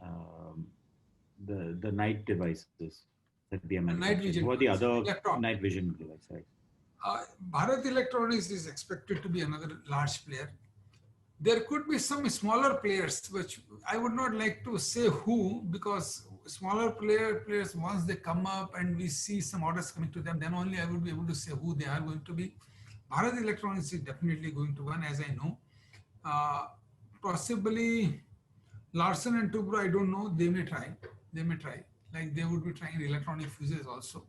the night devices that we are manufacturing? Who are the other night vision devices? Right? Bharat Electronics is expected to be another large player. There could be some smaller players, which I would not like to say who, because smaller players, once they come up and we see some orders coming to them, then only I would be able to say who they are going to be. Bharat Electronics is definitely going to win, as I know. Possibly Larsen and Toubro, I don't know. They may try. They may try. Like they would be trying electronic fuses also.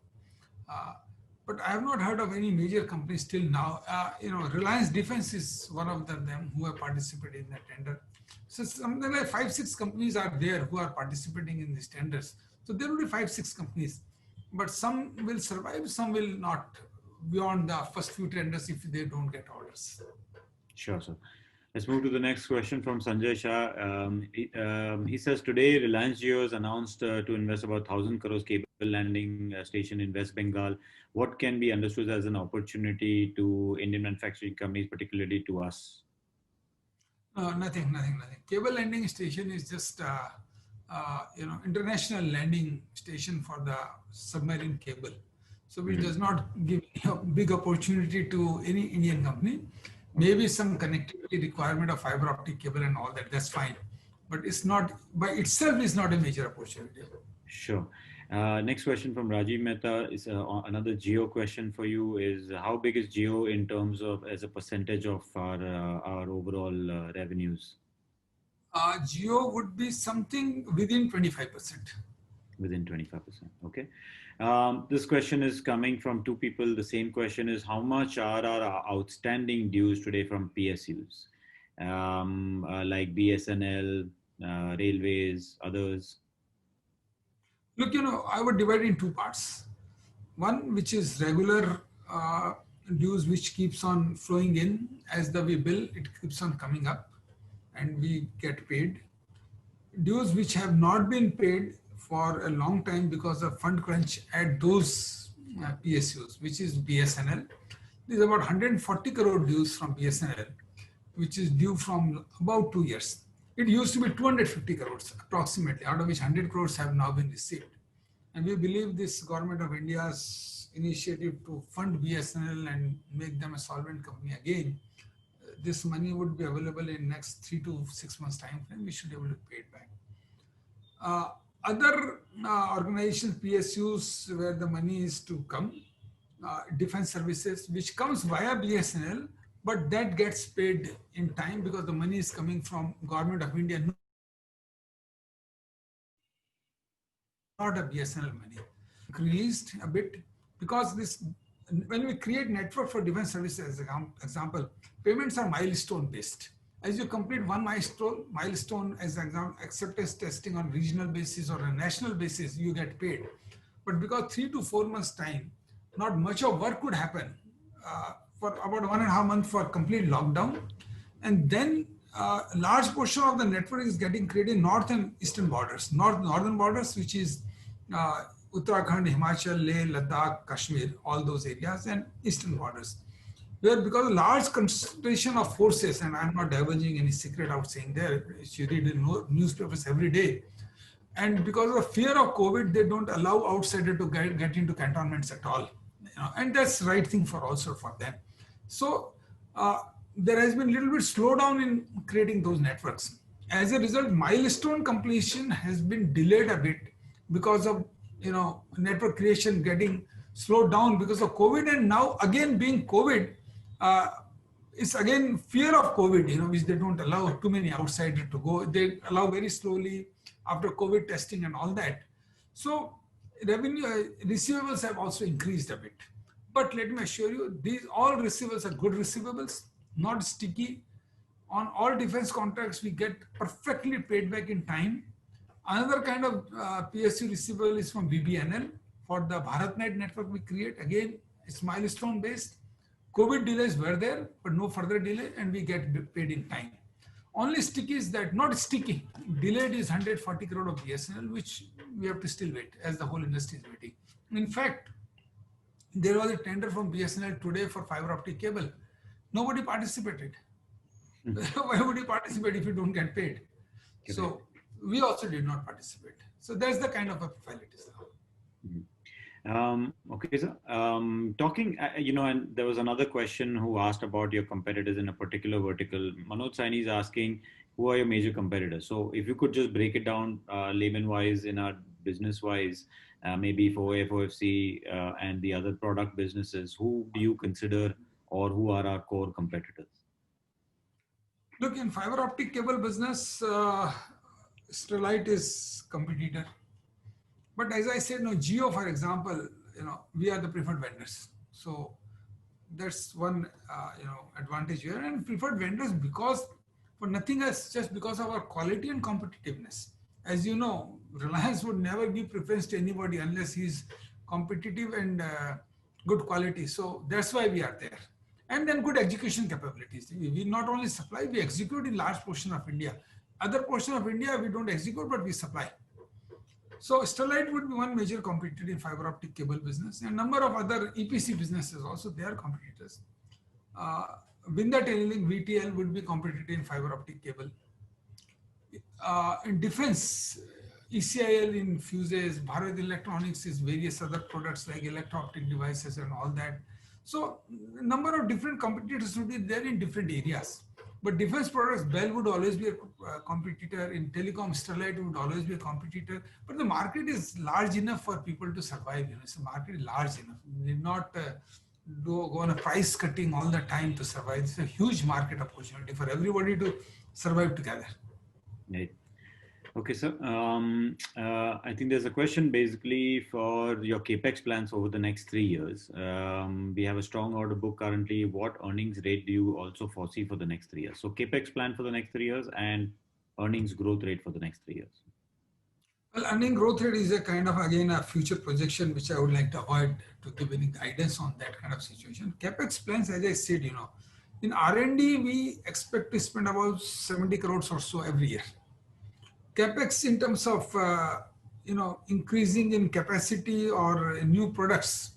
But I have not heard of any major companies till now. Reliance Defense is one of them who have participated in the tender. So something like 5-6 companies are there who are participating in these tenders. So there will be 5-6 companies, but some will survive, some will not beyond the first few tenders if they don't get orders. Sure, sir. Let's move to the next question from Sanjay Shah. He says, today Reliance Jio has announced to invest about 1,000 crores cable landing station in West Bengal. What can be understood as an opportunity to Indian manufacturing companies, particularly to us? Nothing. Cable landing station is just, international landing station for the submarine cable. So which does not give a big opportunity to any Indian company. Maybe some connectivity requirement of fiber optic cable and all that, that's fine. But it's not, by itself is not a major opportunity. Sure. Next question from Rajiv Mehta is another Jio question for you is how big is Jio in terms of as a percentage of our overall revenues? Jio would be something within 25%. Within 25%. Okay. This question is coming from two people. The same question is how much are our outstanding dues today from PSUs, like BSNL, railways, others? Look, I would divide it in two parts. One, which is regular dues, which keeps on flowing in as we bill, it keeps on coming up and we get paid. Dues which have not been paid for a long time because of fund crunch at those PSUs, which is BSNL. There's about 140 crore dues from BSNL, which is due from about 2 years. It used to be 250 crores approximately, out of which 100 crores have now been received. And we believe this Government of India's initiative to fund BSNL and make them a solvent company again, this money would be available in next 3 to 6 months time frame. We should be able to pay it back. Other organizations, PSUs, where the money is to come, defense services, which comes via BSNL, but that gets paid in time because the money is coming from Government of India, not a BSNL money. Increased a bit because this, when we create network for defense services, as an example, payments are milestone based. As you complete one milestone, as an example, acceptance testing on regional basis or a national basis, you get paid. But because 3 to 4 months time, not much of work could happen for about 1.5 months for complete lockdown. And then a large portion of the network is getting created north and eastern borders. Northern borders, which is Uttarakhand, Himachal, Leh, Ladakh, Kashmir, all those areas, and eastern borders. Where because of large concentration of forces, and I'm not divulging any secret out saying there, you read in newspapers every day. And because of fear of COVID, they don't allow outsider to get into cantonments at all. And that's the right thing for also for them. So there has been a little bit slowdown in creating those networks. As a result, milestone completion has been delayed a bit because of network creation getting slowed down because of COVID, and now again being COVID, it's again fear of COVID, which they don't allow too many outsiders to go. They allow very slowly after COVID testing and all that. So revenue receivables have also increased a bit. But let me assure you, these all receivables are good receivables, not sticky. On all defense contracts, we get perfectly paid back in time. Another kind of PSU receivable is from BBNL. For the BharatNet network we create, again, it's milestone based. COVID delays were there, but no further delay, and we get paid in time. Only sticky is that, not sticky, delayed is 140 crore of BSNL, which we have to still wait as the whole industry is waiting. In fact, there was a tender from BSNL today for fiber optic cable. Nobody participated. Why would you participate if you don't get paid? So we also did not participate. So that's the kind of a profile it is now. Okay, so talking, and there was another question who asked about your competitors in a particular vertical. Manoj Saini is asking, who are your major competitors? So if you could just break it down layman-wise in our business-wise, maybe for FOFC and the other product businesses, who do you consider or who are our core competitors? Look, in fiber optic cable business, Sterlite is competitor. But as I said, Jio, for example, we are the preferred vendors. So that's one, advantage here. And preferred vendors because for nothing else, just because of our quality and competitiveness. As you know, Reliance would never give preference to anybody unless he's competitive and good quality. So that's why we are there. And then good execution capabilities. We not only supply, we execute in large portion of India. Other portion of India, we don't execute, but we supply. So Sterlite would be one major competitor in fiber optic cable business, and number of other EPC businesses also, they are competitors. Vinda Tailing, VTL would be competitor in fiber optic cable. In defense, ECIL in fuses, Bharat Electronics is various other products like electro-optic devices and all that. So number of different competitors would be there in different areas. But defense products, Bell would always be a competitor. In telecom, Sterlite would always be a competitor. But the market is large enough for people to survive. So market is large enough. They need not go on a price cutting all the time to survive. It's a huge market opportunity for everybody to survive together. Right. Okay, sir. I think there's a question basically for your capex plans over the next 3 years. We have a strong order book currently. What earnings rate do you also foresee for the next 3 years? So capex plan for the next 3 years and earnings growth rate for the next 3 years. Well, earning growth rate is a kind of, again, a future projection, which I would like to avoid to give any guidance on that kind of situation. Capex plans, as I said, in R&D, we expect to spend about 70 crores or so every year. Capex in terms of, increasing in capacity or new products.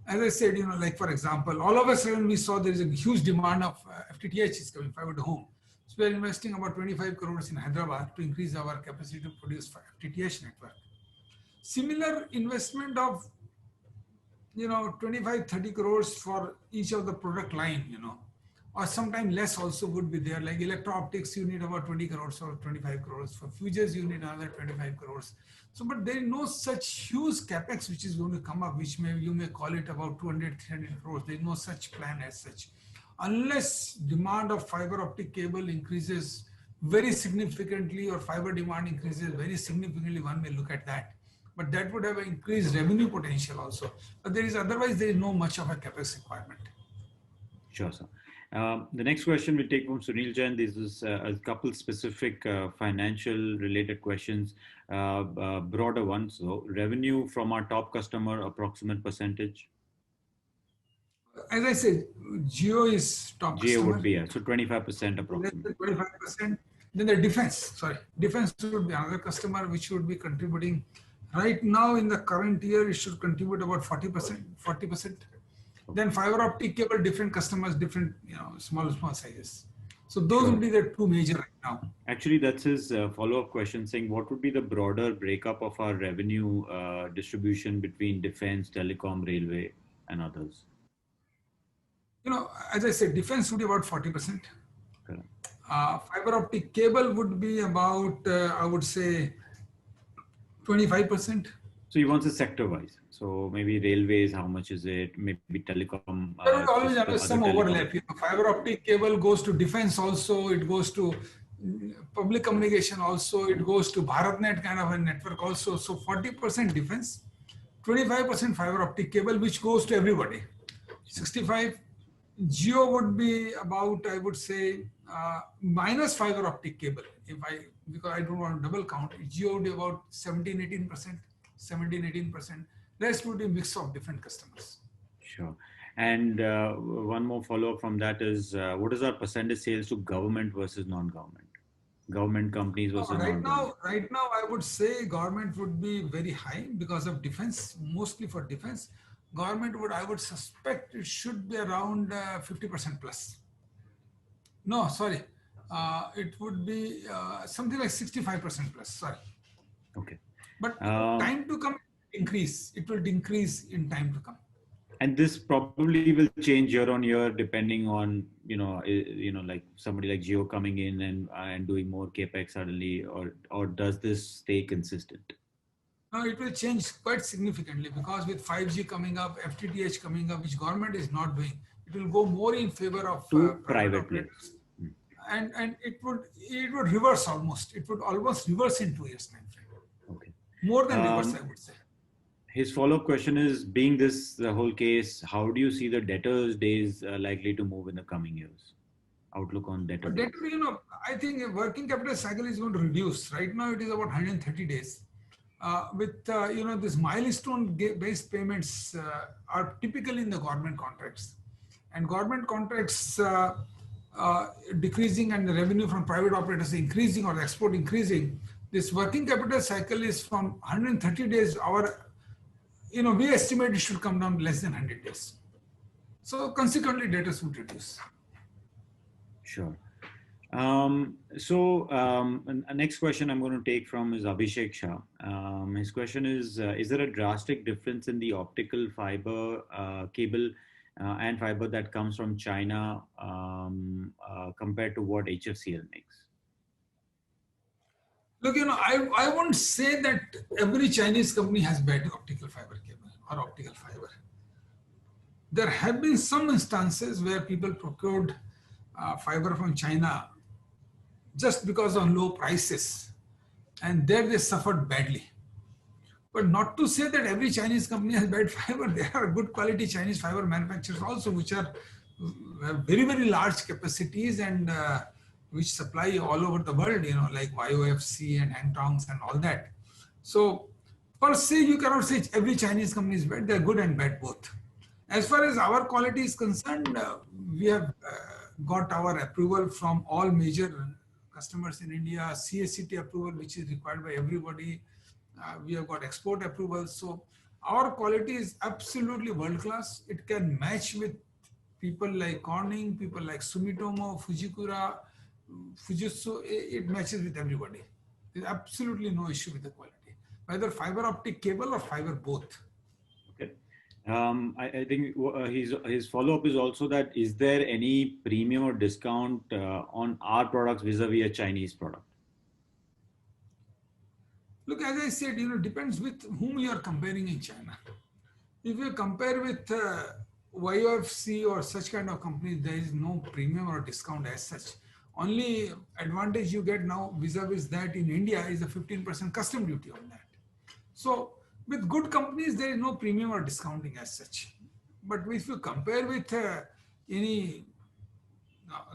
As I said, like for example, all of a sudden we saw there is a huge demand of FTTH is coming, fiber to home. So we are investing about 25 crores in Hyderabad to increase our capacity to produce FTTH network. Similar investment of, 25, 30 crores for each of the product line, or sometimes less also would be there. Like electro-optics, you need about 20 crores or 25 crores. For fuses, you need another 25 crores. So, but there is no such huge capex which is going to come up, which you may call it about 200, 300 crores. There is no such plan as such. Unless demand of fiber optic cable increases very significantly or fiber demand increases very significantly, one may look at that. But that would have an increased revenue potential also. But otherwise there is no much of a capex requirement. Sure, sir. The next question we take from Sunil Jain. This is a couple specific financial related questions, broader ones. So revenue from our top customer, approximate percentage? As I said, Jio is top customer. Jio would be, so 25% approximately. 25%. Then the defense would be another customer which would be contributing. Right now in the current year, it should contribute about 40%. Then fiber optic cable, different customers, different, small sizes. So those would be the two major right now. Actually, that's his follow-up question saying, what would be the broader breakup of our revenue distribution between defense, telecom, railway, and others? As I said, defense would be about 40%. Fiber optic cable would be about, I would say, 25%. So he wants a sector-wise. So maybe railways, how much is it? Maybe telecom. There will always have some overlap. Fiber optic cable goes to defense also. It goes to public communication also. It goes to BharatNet kind of a network also. So 40% defense, 25% fiber optic cable, which goes to everybody. 65 Geo would be about, I would say, minus fiber optic cable. Because I don't want to double count, Geo would be about 17, 18%, 17, 18%. Rest would be a mix of different customers. Sure. And one more follow-up from that is, what is our percentage sales to government versus non-government? Government companies versus non-government? Right now, I would say government would be very high because of defense, mostly for defense. Government would, I would suspect it should be around 50% plus. No, sorry. It would be something like 65% plus, sorry. Okay. But time to come increase. It will increase in time to come. And this probably will change year on year depending on, like somebody like Geo coming in and doing more capex suddenly, or does this stay consistent? No, it will change quite significantly because with 5G coming up, FTTH coming up, which government is not doing, it will go more in favor of private players. And it would reverse almost. It would almost reverse in 2 years time frame. Okay. More than reverse, I would say. His follow-up question is, being this the whole case, how do you see the debtors days likely to move in the coming years? Outlook on debtor days. Debtor, I think a working capital cycle is going to reduce. Right now, it is about 130 days. With this milestone-based payments are typically in the government contracts, and government contracts decreasing and the revenue from private operators increasing or export increasing. This working capital cycle is from 130 days. We estimate it should come down less than 100 days. So consequently, debtors would reduce. Sure. Next question I'm going to take from is Abhishek Shah. His question is there a drastic difference in the optical fiber cable and fiber that comes from China compared to what HFCL makes? Look, I won't say that every Chinese company has bad optical fiber cable or optical fiber. There have been some instances where people procured fiber from China just because of low prices, and there they suffered badly. But not to say that every Chinese company has bad fiber. There are good quality Chinese fiber manufacturers also, which have very, very large capacities and which supply all over the world, like YOFC and Hangtongs and all that. So per se, you cannot say every Chinese company is bad. They're good and bad both. As far as our quality is concerned, we have got our approval from all major customers in India, CSCT approval, which is required by everybody. We have got export approval. So our quality is absolutely world class. It can match with people like Corning, people like Sumitomo, Fujikura, Fujitsu. It matches with everybody. There's absolutely no issue with the quality, whether fiber optic cable or fiber both. Okay. I think his follow-up is also that, is there any premium or discount on our products vis-a-vis a Chinese product? Look, as I said, depends with whom you are comparing in China. If you compare with YOFC or such kind of companies, there is no premium or discount as such. Only advantage you get now vis-a-vis that in India is a 15% custom duty on that. So with good companies, there is no premium or discounting as such. But if you compare with any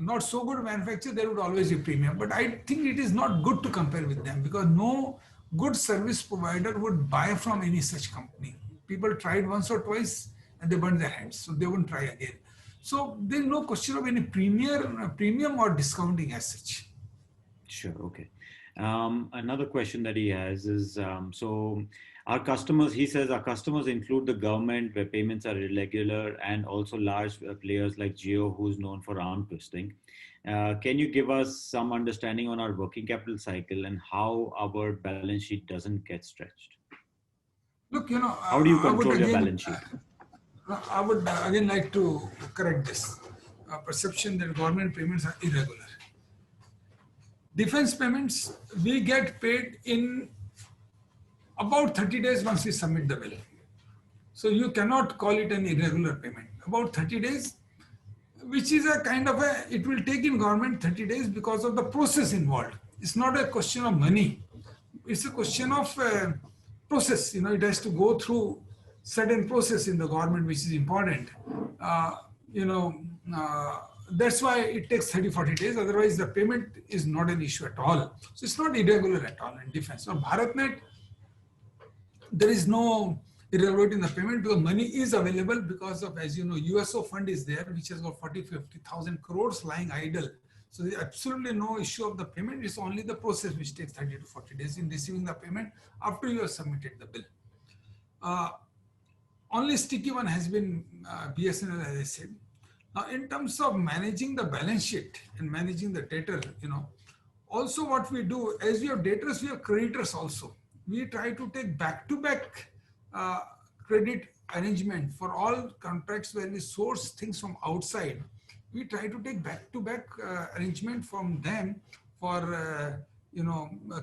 not so good manufacturer, there would always be premium. But I think it is not good to compare with them, because no good service provider would buy from any such company. People tried once or twice and they burned their hands, so they won't try again. So there's no question of any premium or discounting as such. Sure. Okay. Another question that he has is, so our customers, he says, our customers include the government where payments are irregular, and also large players like Jio, who's known for arm twisting. Can you give us some understanding on our working capital cycle and how our balance sheet doesn't get stretched? Look, how do you control your balance sheet? I would again like to correct this perception that government payments are irregular. Defense payments, we get paid in about 30 days once we submit the bill. So you cannot call it an irregular payment. About 30 days, which is a kind of it will take in government 30 days because of the process involved. It's not a question of money. It's a question of process. It has to go through certain process in the government, which is important. you know, that's why it takes 30, 40 days. Otherwise, the payment is not an issue at all. So it's not irregular at all in defense. So BharatNet, there is no irregularity in the payment because money is available because of, as you know, USO fund is there, which has got 40, 50,000 crores lying idle. So there's absolutely no issue of the payment. It's only the process which takes 30 to 40 days in receiving the payment after you have submitted the bill. Only sticky one has been BSNL, as I said. Now, in terms of managing the balance sheet and managing the debtor, you know, also what we do, as we have debtors, we have creditors also. We try to take back-to-back credit arrangement for all contracts where we source things from outside. We try to take back-to-back arrangement from them for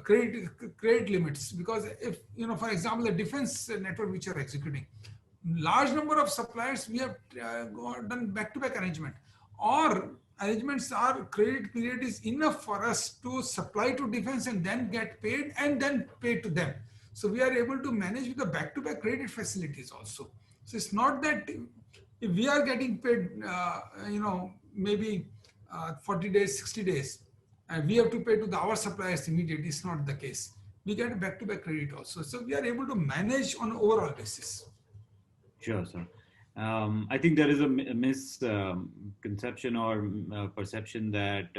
credit limits, because if, you know, for example, the defense network which are executing, large number of suppliers, we have done back-to-back arrangement, or arrangements are credit period is enough for us to supply to defense and then get paid and then pay to them. So we are able to manage with the back-to-back credit facilities also. So it's not that if we are getting paid, maybe 40 days, 60 days, and we have to pay to our suppliers immediately. It's not the case. We get back-to-back credit also. So we are able to manage on an overall basis. Sure, sir. I think there is a misconception or perception that,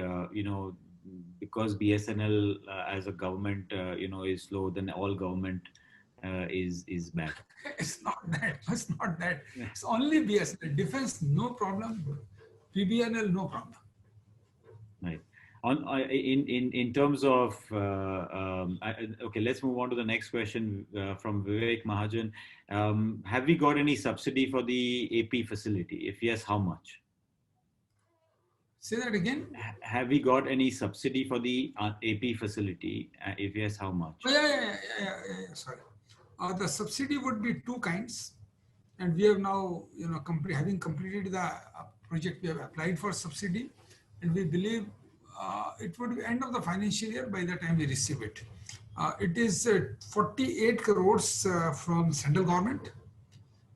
because BSNL as a government, is slow, then all government is bad. It's not that. It's not that. It's only BSNL. Defense, no problem. PBNL, no problem. Right. In terms of okay, let's move on to the next question from Vivek Mahajan. Have we got any subsidy for the AP facility? If yes, how much? Say that again. Have we got any subsidy for the AP facility? If yes, how much? Yeah. Sorry. The subsidy would be two kinds, and we have now, having completed the project, we have applied for subsidy, and we believe it would be end of the financial year by the time we receive it. It is 48 crores from central government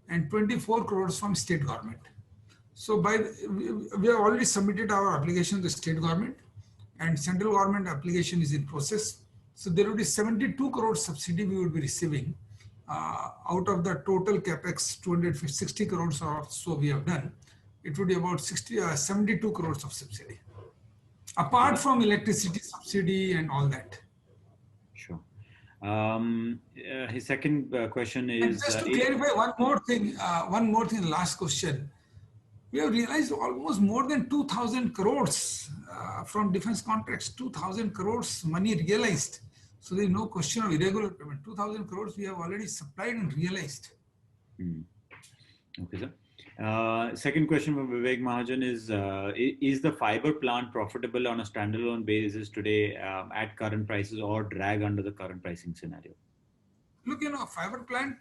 and 24 crores from state government. So we have already submitted our application to the state government, and central government application is in process. So there will be 72 crores subsidy we will be receiving out of the total capex 260 crores or so we have done. It would be about 72 crores of subsidy, apart from electricity subsidy and all that. Sure. His second question is... And just to clarify one more thing, last question. We have realized almost more than 2,000 crores from defense contracts, 2,000 crores money realized. So there is no question of irregular payment. 2,000 crores we have already supplied and realized. Okay, sir. Second question from Vivek Mahajan is the fiber plant profitable on a standalone basis today at current prices, or drag under the current pricing scenario? Look, fiber plant,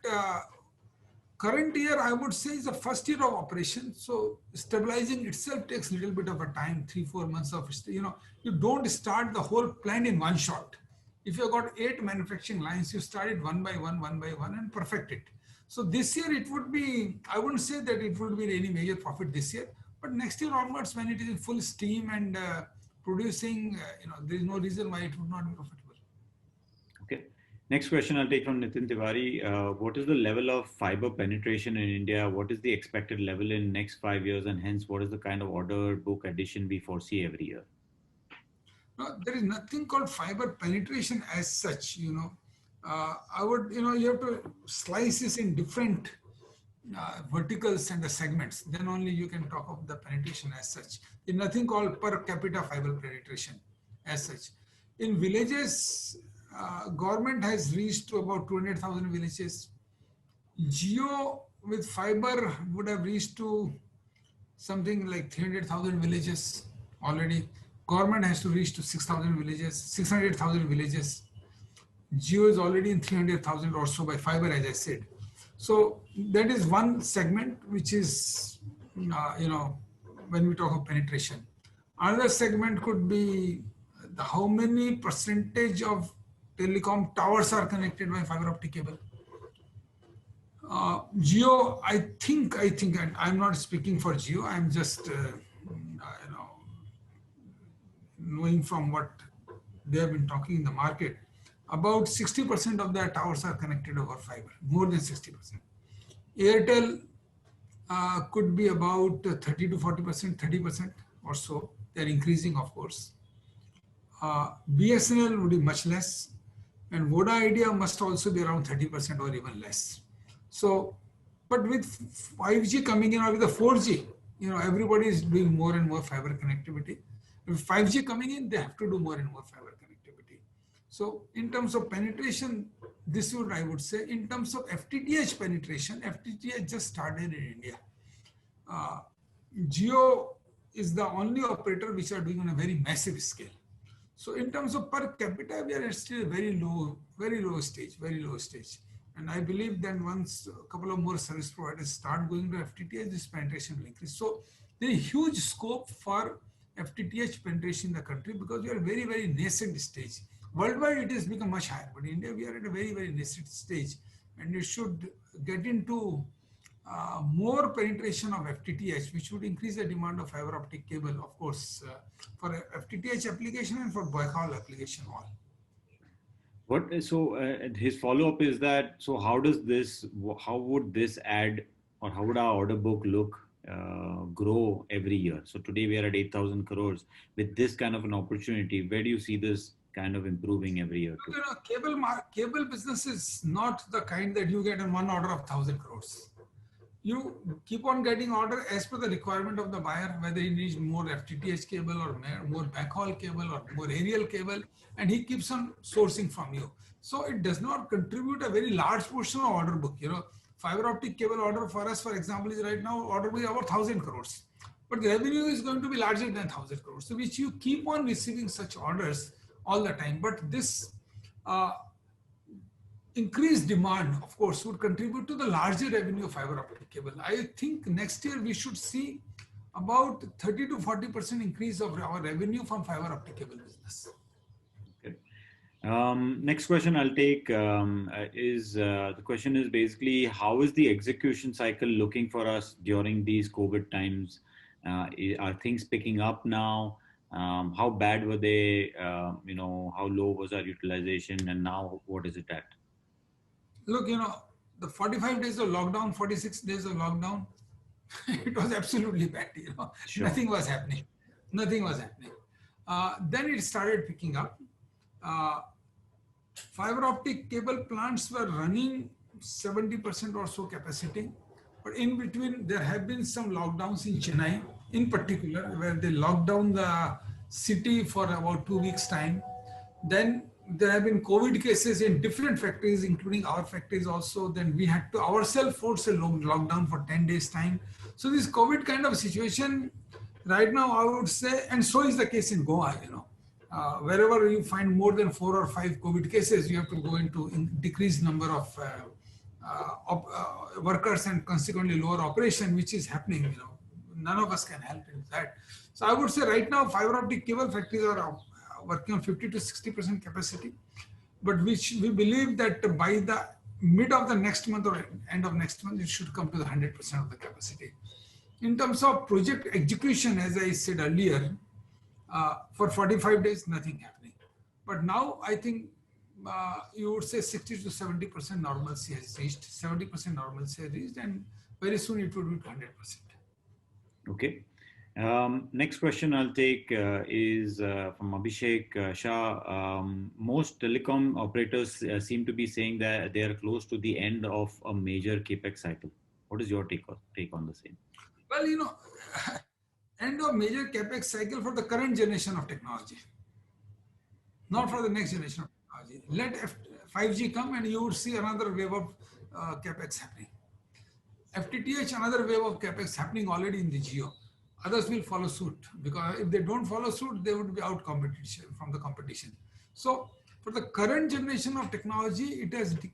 current year, I would say, is the first year of operation. So stabilizing itself takes a little bit of a time, 3-4 months of, you don't start the whole plant in one shot. If you've got 8 manufacturing lines, you start it one by one and perfect it. So this year it would be, I wouldn't say that it would be any major profit this year, but next year onwards, when it is in full steam and producing, there is no reason why it would not be profitable. Okay. Next question I'll take from Nitin Tiwari. What is the level of fiber penetration in India? What is the expected level in next 5 years? And hence, what is the kind of order book addition we foresee every year? No, there is nothing called fiber penetration as such, I would, you have to slice this in different verticals and the segments. Then only you can talk of the penetration as such. There's nothing called per capita fiber penetration as such. In villages, government has reached to about 200,000 villages. Jio with fiber would have reached to something like 300,000 villages already. Government has to reach to 6,000 villages, 600,000 villages. Jio is already in 300,000 or so by fiber, as I said. So that is one segment which is, when we talk of penetration. Another segment could be how many percentage of telecom towers are connected by fiber optic cable. Geo, I think, and I'm not speaking for Geo. I'm just, knowing from what they have been talking in the market, about 60% of their towers are connected over fiber, more than 60%. Airtel could be about 30 to 40%, 30% or so. They're increasing, of course. BSNL would be much less, and Voda Idea must also be around 30% or even less. So, but with 5G coming in or with the 4G, everybody is doing more and more fiber connectivity. With 5G coming in, they have to do more and more fiber connectivity. So, in terms of penetration, this would, I would say, in terms of FTTH penetration, FTTH just started in India. Jio is the only operator which are doing on a very massive scale. So in terms of per capita, we are still very low stage. And I believe that once a couple of more service providers start going to FTTH, this penetration will increase. So there is huge scope for FTTH penetration in the country because we are very, very nascent stage. Worldwide, it has become much higher, but in India, we are at a very, very nascent stage. And it should get into more penetration of FTTH, which would increase the demand of fiber optic cable, of course, for FTTH application and for backhaul application all. His follow-up is that, so how would this add, or how would our order book look, grow every year? So today we are at 8,000 crores. With this kind of an opportunity, where do you see this kind of improving every year too? Cable business is not the kind that you get in one order of 1,000 crores. You keep on getting order as per the requirement of the buyer, whether he needs more FTTH cable or more backhaul cable or more aerial cable, and he keeps on sourcing from you. So it does not contribute a very large portion of order book. Fiber optic cable order for us, for example, is right now order book is about 1,000 crores. But the revenue is going to be larger than 1,000 crores. So which you keep on receiving such orders all the time. But this increased demand, of course, would contribute to the larger revenue of fiber optic cable. I think next year we should see about 30 to 40% increase of our revenue from fiber optic cable business. Okay. Next question I'll take the question is basically, how is the execution cycle looking for us during these COVID times? Are things picking up now? How bad were they? How low was our utilization, and now what is it at? Look, the 45 days of lockdown, 46 days of lockdown, it was absolutely bad. Sure. Nothing was happening. Then it started picking up. Fiber optic cable plants were running 70% or so capacity, but in between there have been some lockdowns in Chennai, in particular, where they locked down the city for about 2 weeks' time. Then there have been COVID cases in different factories, including our factories also. Then we had to ourselves force a lockdown for 10 days time. So this COVID kind of situation right now, I would say, and so is the case in Goa, wherever you find more than 4 or 5 COVID cases, you have to go into decreased number of workers and consequently lower operation, which is happening. None of us can help in that. So I would say right now, fiber optic cable factories are working on 50 to 60% capacity, but which we believe that by the mid of the next month or end of next month, it should come to the 100% of the capacity. In terms of project execution, as I said earlier, for 45 days, nothing happening. But now I think you would say 60 to 70% normalcy has reached, 70% normalcy has reached, and very soon it would be 100%. Okay. Next question I'll take is from Abhishek Shah. Most telecom operators seem to be saying that they are close to the end of a major capex cycle. What is your take on the same? Well, end of major capex cycle for the current generation of technology, not for the next generation of technology. Let 5G come and you would see another wave of capex happening. FTTH, another wave of capex happening already in the Jio. Others will follow suit, because if they don't follow suit, they would be out competition from the competition. So for the current generation of technology, it has, it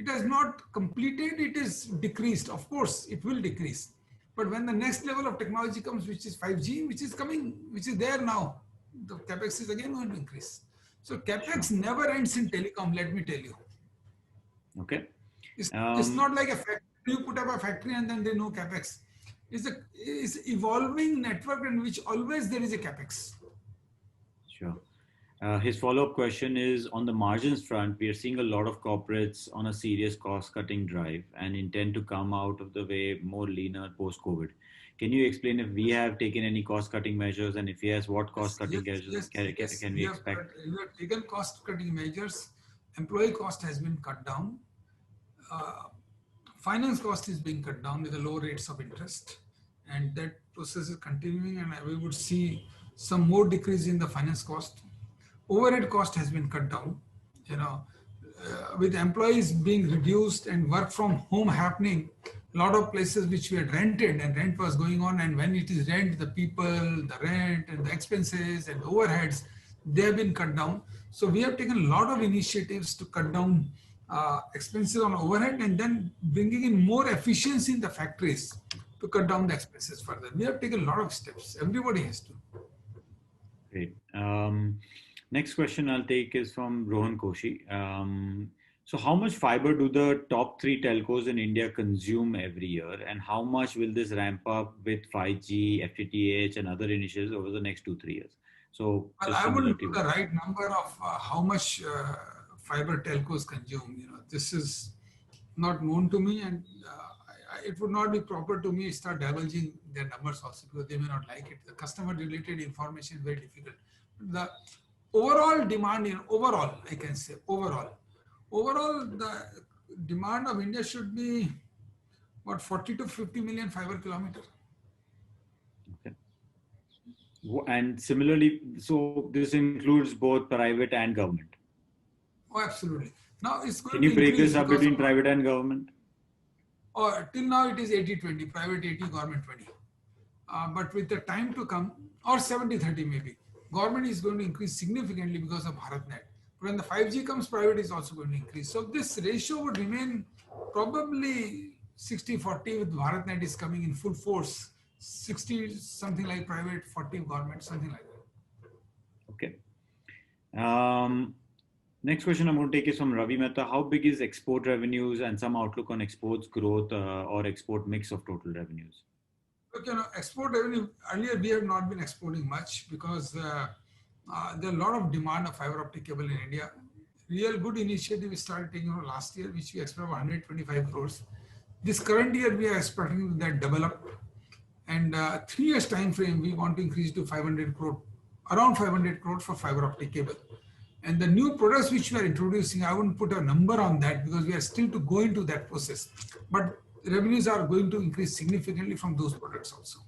has not completed, it is decreased. Of course, it will decrease. But when the next level of technology comes, which is 5G, which is coming, which is there now, the capex is again going to increase. So capex never ends in telecom, let me tell you. Okay. It's not like a factory. You put up a factory and then there's no capex. It's evolving network in which always there is a capex. Sure. His follow-up question is on the margins front. We are seeing a lot of corporates on a serious cost-cutting drive and intend to come out of the way more leaner post-COVID. Can you explain if we have taken any cost-cutting measures, and if yes, what cost-cutting measures can we expect? We have taken cost-cutting measures. Employee cost has been cut down. Finance cost is being cut down with the low rates of interest, and that process is continuing, and we would see some more decrease in the finance cost. Overhead cost has been cut down, with employees being reduced and work from home happening. A lot of places which we had rented and rent was going on, and when it is rent, the people, the rent and the expenses and the overheads, they have been cut down. So we have taken a lot of initiatives to cut down expenses on overhead, and then bringing in more efficiency in the factories to cut down the expenses further. We have taken a lot of steps. Everybody has to. Great. Next question I'll take is from Rohan Koshi. So how much fiber do the top 3 telcos in India consume every year, and how much will this ramp up with 5G, FTTH, and other initiatives over the next 2-3 years? So well, I wouldn't put the right number of how much fiber telcos consume. This is not known to me, and it would not be proper to me to start divulging their numbers also, because they may not like it. The customer related information is very difficult. The overall demand I can say overall the demand of India should be what, 40 to 50 million fiber kilometers. Okay. And similarly, so this includes both private and government. Oh, absolutely. Now it's going Can you break this up between private and government? Till now it is 80-20, private 80, government 20. But with the time to come, or 70-30 maybe, government is going to increase significantly because of BharatNet. When the 5G comes, private is also going to increase. So this ratio would remain probably 60-40 with BharatNet is coming in full force. 60 something like private, 40 government, something like that. Okay. Next question I'm going to take is from Ravi Mehta. How big is export revenues and some outlook on exports growth or export mix of total revenues? Look, export revenue, earlier we have not been exporting much because there are a lot of demand of fiber optic cable in India. Real good initiative we started taking last year, which we expect 125 crores. This current year we are expecting that develop, and 3 years time frame we want to increase to 500 crore, around 500 crores for fiber optic cable. And the new products which we are introducing, I wouldn't put a number on that because we are still to go into that process. But revenues are going to increase significantly from those products also.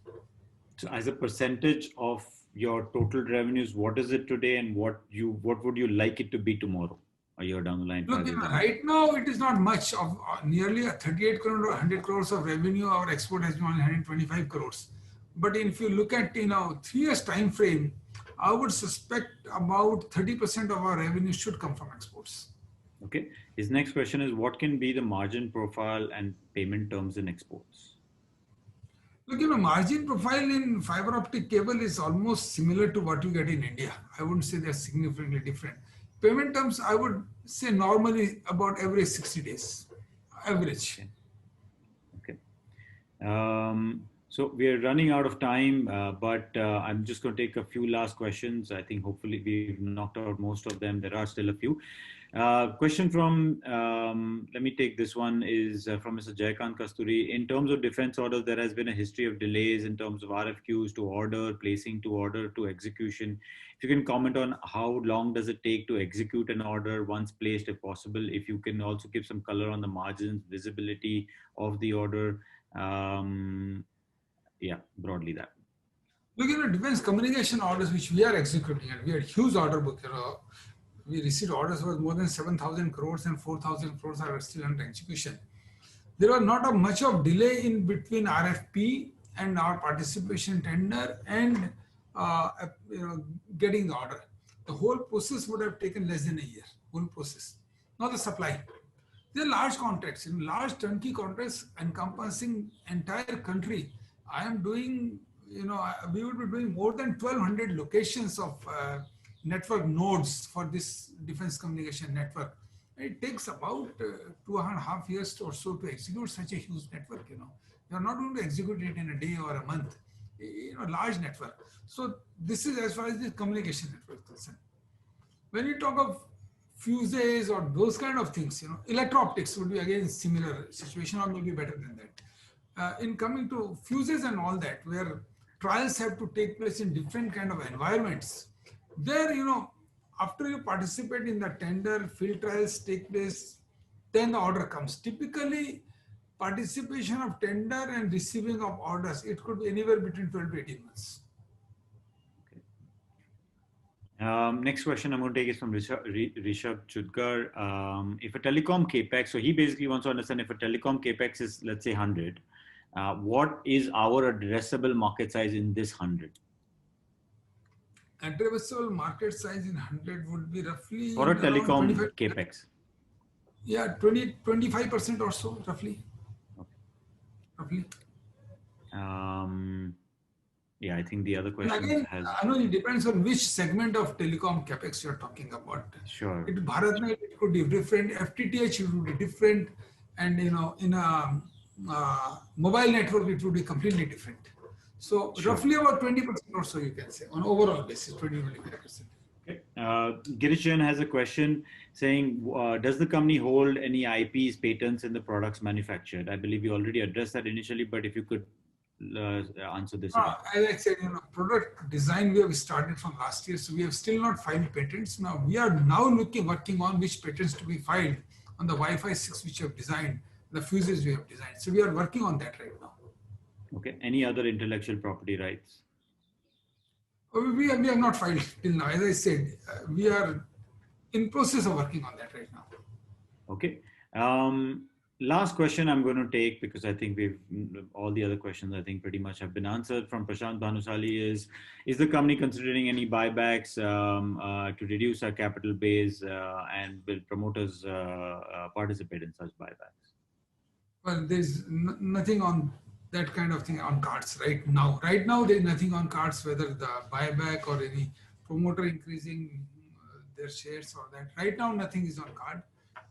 So as a percentage of your total revenues, what is it today and what would you like it to be tomorrow, a year down the line? Look, right now it is not much of nearly 38 crore or 100 crores of revenue. Our export has been 125 crores. But if you look at 3 years time frame, I would suspect about 30% of our revenue should come from exports. Okay. His next question is, what can be the margin profile and payment terms in exports? Look, margin profile in fiber optic cable is almost similar to what you get in India. I wouldn't say they're significantly different. Payment terms, I would say normally about every 60 days, average. Okay. So we are running out of time, but I'm just going to take a few last questions. I think hopefully we've knocked out most of them. There are still a few. Question from, let me take this one, is from Mr. Jaykant Kasturi. In terms of defense orders, there has been a history of delays in terms of RFQs to order, placing to order to execution. If you can comment on how long does it take to execute an order once placed, if possible. If you can also give some color on the margins, visibility of the order. Yeah, broadly that. Look, defense communication orders which we are executing, and we had huge order book. We received orders worth more than 7,000 crores and 4,000 crores are still under execution. There was not much of delay in between RFP and our participation tender and getting the order. The whole process would have taken less than a year. Whole process, not the supply. They're large contracts, large turnkey contracts encompassing entire country. I am doing, we would be doing more than 1,200 locations of network nodes for this defense communication network. It takes about 2.5 years or so to execute such a huge network. You're not going to execute it in a day or a month. Large network. So this is as far as the communication network is concerned. When you talk of fuses or those kind of things, electro-optics would be again similar situation or maybe better than that. In coming to fuses and all that, where trials have to take place in different kind of environments, there, after you participate in the tender, field trials take place, then the order comes. Typically, participation of tender and receiving of orders, it could be anywhere between 12 to 18 months. Next question I'm going to take is from Rishabh Chudgar. If a telecom capex, so he basically wants to understand if a telecom capex is, let's say, 100, what is our addressable market size in this 100? Addressable market size in 100 would be roughly for a telecom capex. Yeah, 25% or so, roughly. Okay. Roughly. Yeah, I think the other question again, I know it depends on which segment of telecom capex you're talking about. Sure. BharatNet, it could be different. FTTH, it would be different, and in a mobile network, it would be completely different. So sure. Roughly about 20% or so, you can say, on overall basis, 20-25%. Okay. Girish Jain has a question saying, does the company hold any IPs, patents in the products manufactured? I believe you already addressed that initially, but if you could answer this. As I said, product design we have started from last year, so we have still not filed patents. Now we are working on which patents to be filed on the Wi-Fi 6 which we have designed, the fuses we have designed. So we are working on that right now. Okay. Any other intellectual property rights? We have not filed till now. As I said, we are in process of working on that right now. Okay. Last question I'm going to take, because I think all the other questions I think pretty much have been answered, from Prashant Bhanusali is the company considering any buybacks to reduce our capital base, and will promoters participate in such buybacks? Well, there's nothing on that kind of thing on cards right now. Right now, there's nothing on cards, whether the buyback or any promoter increasing their shares or that. Right now, nothing is on card.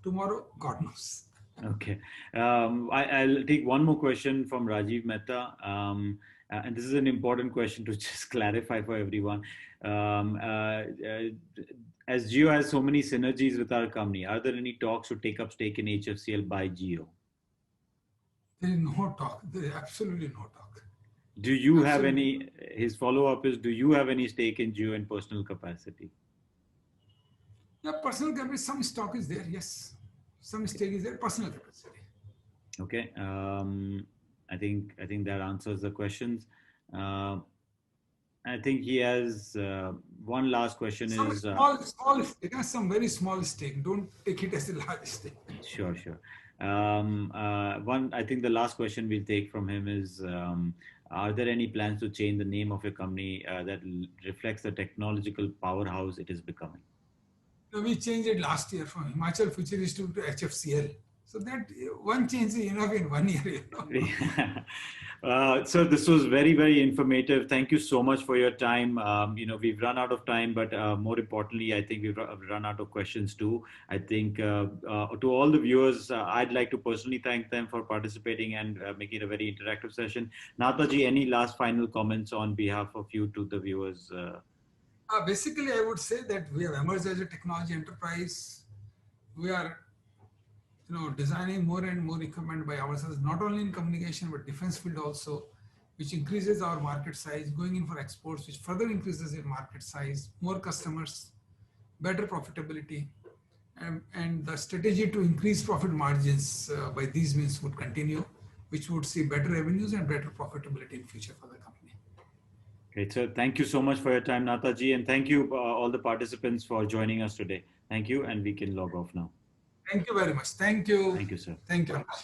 Tomorrow, God knows. Okay. I'll take one more question from Rajiv Mehta. And this is an important question to just clarify for everyone. As Jio has so many synergies with our company, are there any talks to take up stake in HFCL by Jio? There is no talk. There is absolutely no talk. Do you have any, his follow-up is, do you have any stake in Jio in personal capacity? Yeah, personal capacity, some stock is there, yes. Some stake is there, personal capacity. Okay. I think that answers the questions. I think he has one last question. Some is small stake, some very small stake. Don't take it as a large stake. Sure. I think the last question we'll take from him is, are there any plans to change the name of your company that reflects the technological powerhouse it is becoming? No, we changed it last year from Himachal Futuristic to HFCL. So that one change is enough in 1 year. So this was very, very informative. Thank you so much for your time. We've run out of time, but more importantly, I think we've run out of questions too. I think to all the viewers, I'd like to personally thank them for participating and making it a very interactive session. Nathaji, any last final comments on behalf of you to the viewers? Basically, I would say that we have emerged as a technology enterprise. We are designing more and more equipment by ourselves, not only in communication, but defense field also, which increases our market size, going in for exports, which further increases in market size, more customers, better profitability, and the strategy to increase profit margins by these means would continue, which would see better revenues and better profitability in future for the company. Great, so thank you so much for your time, Nathaji, and thank you all the participants for joining us today. Thank you, and we can log off now. Thank you very much. Thank you. Thank you, sir. Thank you very much.